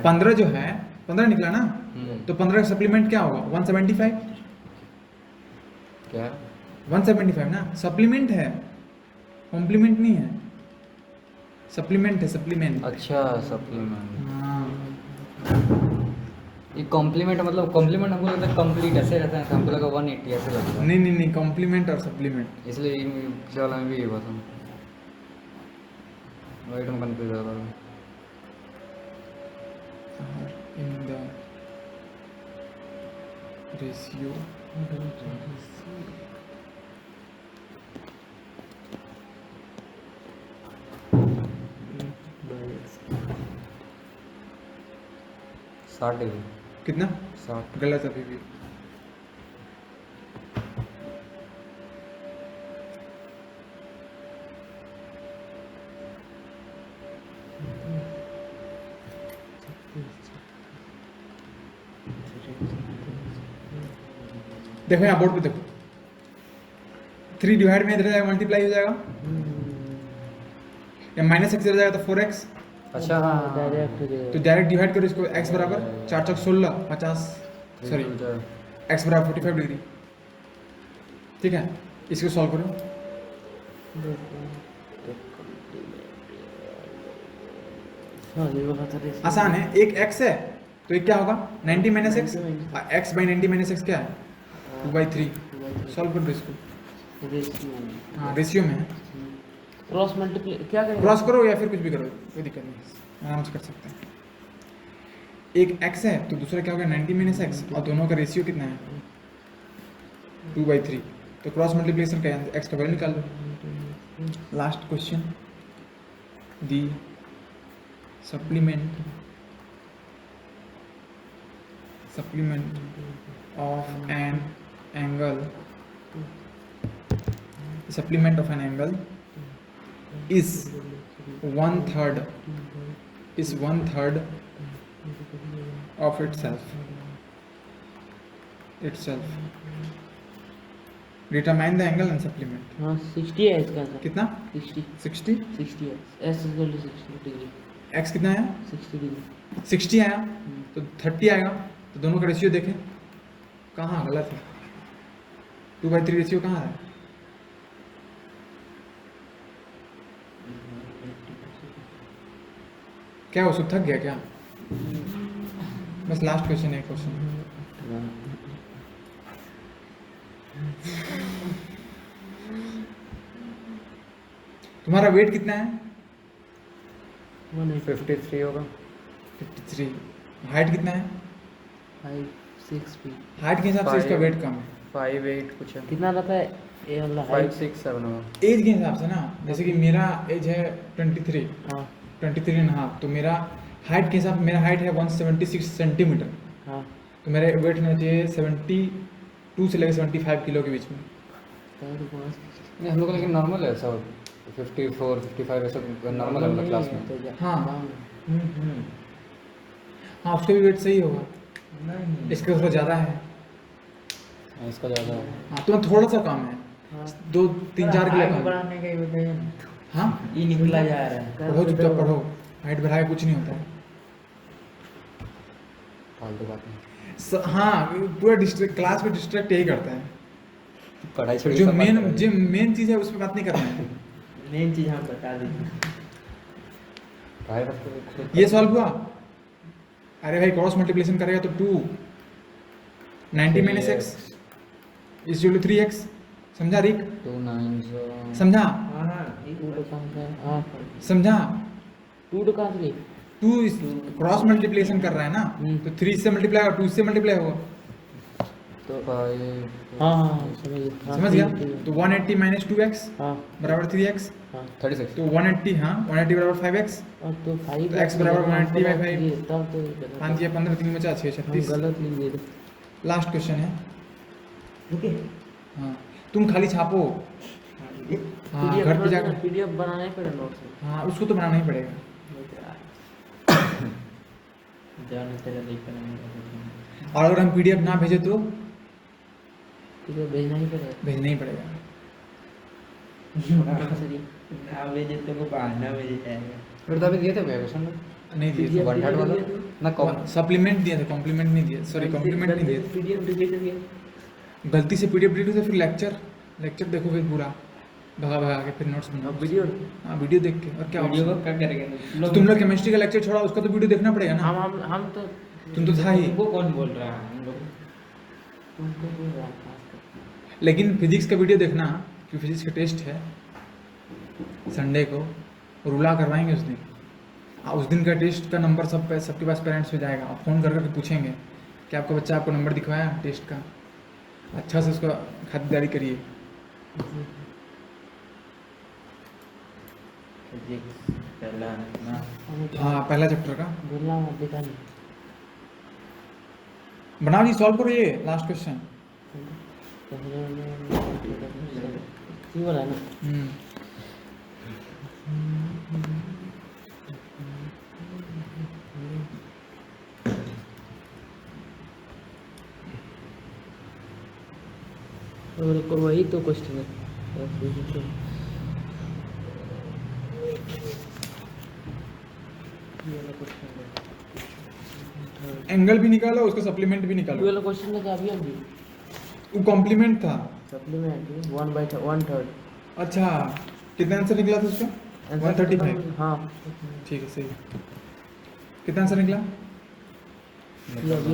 15 जो है 15 निकला ना, तो 15 का सप्लीमेंट क्या होगा? 175। क्या 175 ना सप्लीमेंट है, कॉम्प्लीमेंट नहीं है, सप्लीमेंट है, सप्लीमेंट। अच्छा सप्लीमेंट। हाँ ये कॉम्प्लीमेंट मतलब कॉम्प्लीमेंट हमको लगता है कंप्लीट ऐसे रहता है, हमको लगा 180 ऐसे लगता है, नहीं नहीं नहीं, कॉम्प्लीमेंट और सप्लीमेंट। इसलिए पिछले वाला में भी ये बात है। राइट में कंफ्यूज हो रहा है। इन द रेशियो साठ डिग्री। कितना? 60। गलत अभी भी। देखो यहाँ बोर्ड पे देखो, 3 डिवाइड में इधर जाएगा मल्टीप्लाई हो जाएगा, या -x इधर जाएगा तो 4x। अच्छा हाँ डायरेक्ट तो डायरेक्ट डिवाइड करो इसको, x बराबर 4 चौक 16 50, सॉरी x बराबर 45 डिग्री। ठीक है, इसको सॉल्व करो। हाँ ये वाला था रेस। आसान है, एक x है तो एक क्या होगा 90 minus x, x by 90 minus x क्या है 2/3। सॉल्व कर दो इसको। रेशियो हाँ रेशियो में है, क्रॉस मल्टीप्लाई क्या करेंगे? क्रॉस करो या फिर कुछ भी करो, कोई दिक्कत नहीं, आराम से कर सकते हैं। एक x है तो दूसरा क्या होगा 90 माइनस एक्स, और दोनों का रेशियो कितना है 2/3। तो क्रॉस मल्टीप्लिकेशन का x का वैल्यू निकाल दो। Last question, the supplement of an angle, supplement of an angle is 1/3 of itself. Determine the angle and supplement. हाँ 60 है इसका आंसर। कितना? 60 60। 60 है, s equal to 60 degree, x कितना आया? 60 डिग्री। 60 आया तो 30 आएगा, तो दोनों का रेशियो देखें कहाँ गलत है, 2/3 रेशियो कहाँ है? क्या वो सब थक गया क्या? बस लास्ट क्वेश्चन है, क्वेश्चन तुम्हारा वेट कितना है? 53 होगा। 53। हाइट कितना है? 5 6 फीट। हाइट के हिसाब से इसका वेट कम है। 5'8" कुछ है। कितना रहता है ये वाला 5'6" होगा। एज के हिसाब से ना, जैसे कि मेरा एज है 23, हाँ 23 एंड हाफ, तो मेरा हाइट के हिसाब, मेरा हाइट है 176 सेंटीमीटर, हाँ तो मेरा वेट होना चाहिए 72 से लेकर 75 किलो के बीच में। नहीं हम लोग का लेकिन नॉर्मल है सब, 54 55 ऐसा नॉर्मल है मतलब क्लास में। हाँ हाँ उसका भी वेट सही होगा, इसका थोड़ा ज़्यादा है। हाँ, इसका ज़्यादा है। हाँ तुम्हारा थोड़ा सा कम है, 2-3-4 किलो कम है। बढ़ाने का ही बताइए ना। हाँ ये निकला जा रहा है। पढ़ो चुपचाप पढ़ो, हाइट बढ़ाए कुछ नहीं होता है। फालतू बात नहीं, हाँ पूरा डिस्ट्रैक्ट, क्लास में डिस्ट्रैक्ट यही करता है। पढ़ाई छोड़ के जो सब बात मेन करेंगे। जो मेन चीज़ है उस पर बात नहीं करना है। मेन चीज हम बता दीजिए। पढ़ाई करते हुए ये सॉल्व हुआ? अरे भाई क्रॉस मल्टीप्लिकेशन करेगा तो 2 90 minus x is equal to 3x। समझा रिक? 2 9 समझा? हाँ हाँ समझा? 2 कहाँ से गई? 2 इस क्रॉस मल्टीप्लिकेशन कर रहा है ना, तो 3 से मल्टीप्लाई होगा, 2 से मल्टीप्लाई होगा। तो हाँ हाँ समझ गया। हाँ, समझ गया? ठीक है। तो 180 माइनस 2x हाँ बराबर 3x, हाँ 36। तो 180, हाँ 180 बराबर 5x, और तो 5 तो x बराबर 180/5। तब तो गलत 5 या 15 3 बचा 6 हम 36। गलत लिख दिए थे। लास्ट क्वेश्चन है। ओके। हाँ तुम खाली छापो, हाँ PDF घर पे जाकर, PDF बनाना ही पड़ेगा नोट्स में। हाँ उसको तो बनाना ही पड़ेगा। जाने तेरा लिख कर नहीं। और अगर हम PDF ना भेजे तो ठीक है, भेजना ही पड़ेगा। भेजना ही पड़ेगा। ना भेजे तो को बहाना भेज जाएगा। फिर तो अभी दिए थे भैया क्वेश्चन में नहीं दिए थे। 1/3 वाला ना कम सप्लीमेंट दिए थे, कॉम्प्लीमेंट नहीं दिए, सॉरी कॉम्प्लीमेंट नहीं दिए थे। पीडीएफ डिलीट किया। गलती से पीडीएफ डिलीट हुई तो फिर लेक्चर देखो फिर पूरा भगा के फिर नोट्स बनाओ। अब वीडियो हाँ वीडियो देख के, और क्या वीडियो option? को क्या करेंगे तो तुम लोग केमिस्ट्री का लेक्चर छोड़ा, उसका तो वीडियो देखना पड़ेगा ना। हम तो तुम तो था ही। तुमको कौन बोल रहा है हम लोग? तुमको बोल रहा था। लेकिन फिजिक्स का वीडियो देखना, क्योंकि फिजिक्स का टेस्ट है संडे को, रूला करवाएंगे उस दिन। उस दिन का टेस्ट का नंबर सबके पास पेरेंट्स में जाएगा। आप फ़ोन करके पूछेंगे कि आपका बच्चा आपको नंबर दिखवाया टेस्ट का, अच्छा से उसका खातिरदारी करिए। फिजिक्स पहला ना हाँ पहला चैप्टर का बोलना मत, दिखा नहीं। बनाओ जी, सॉल्व करो ये लास्ट क्वेश्चन। ये वाला है ना। तो वही तो क्वेश्चन है। एंगल भी निकालो, उसका सप्लीमेंट भी ये निकालो। वाला क्वेश्चन में क्या अभी वो कॉम्प्लीमेंट था। सप्लीमेंट 1/3। अच्छा कितना आंसर निकला था उसका? 135। हाँ ठीक है सही। कितना आंसर निकला? ये अभी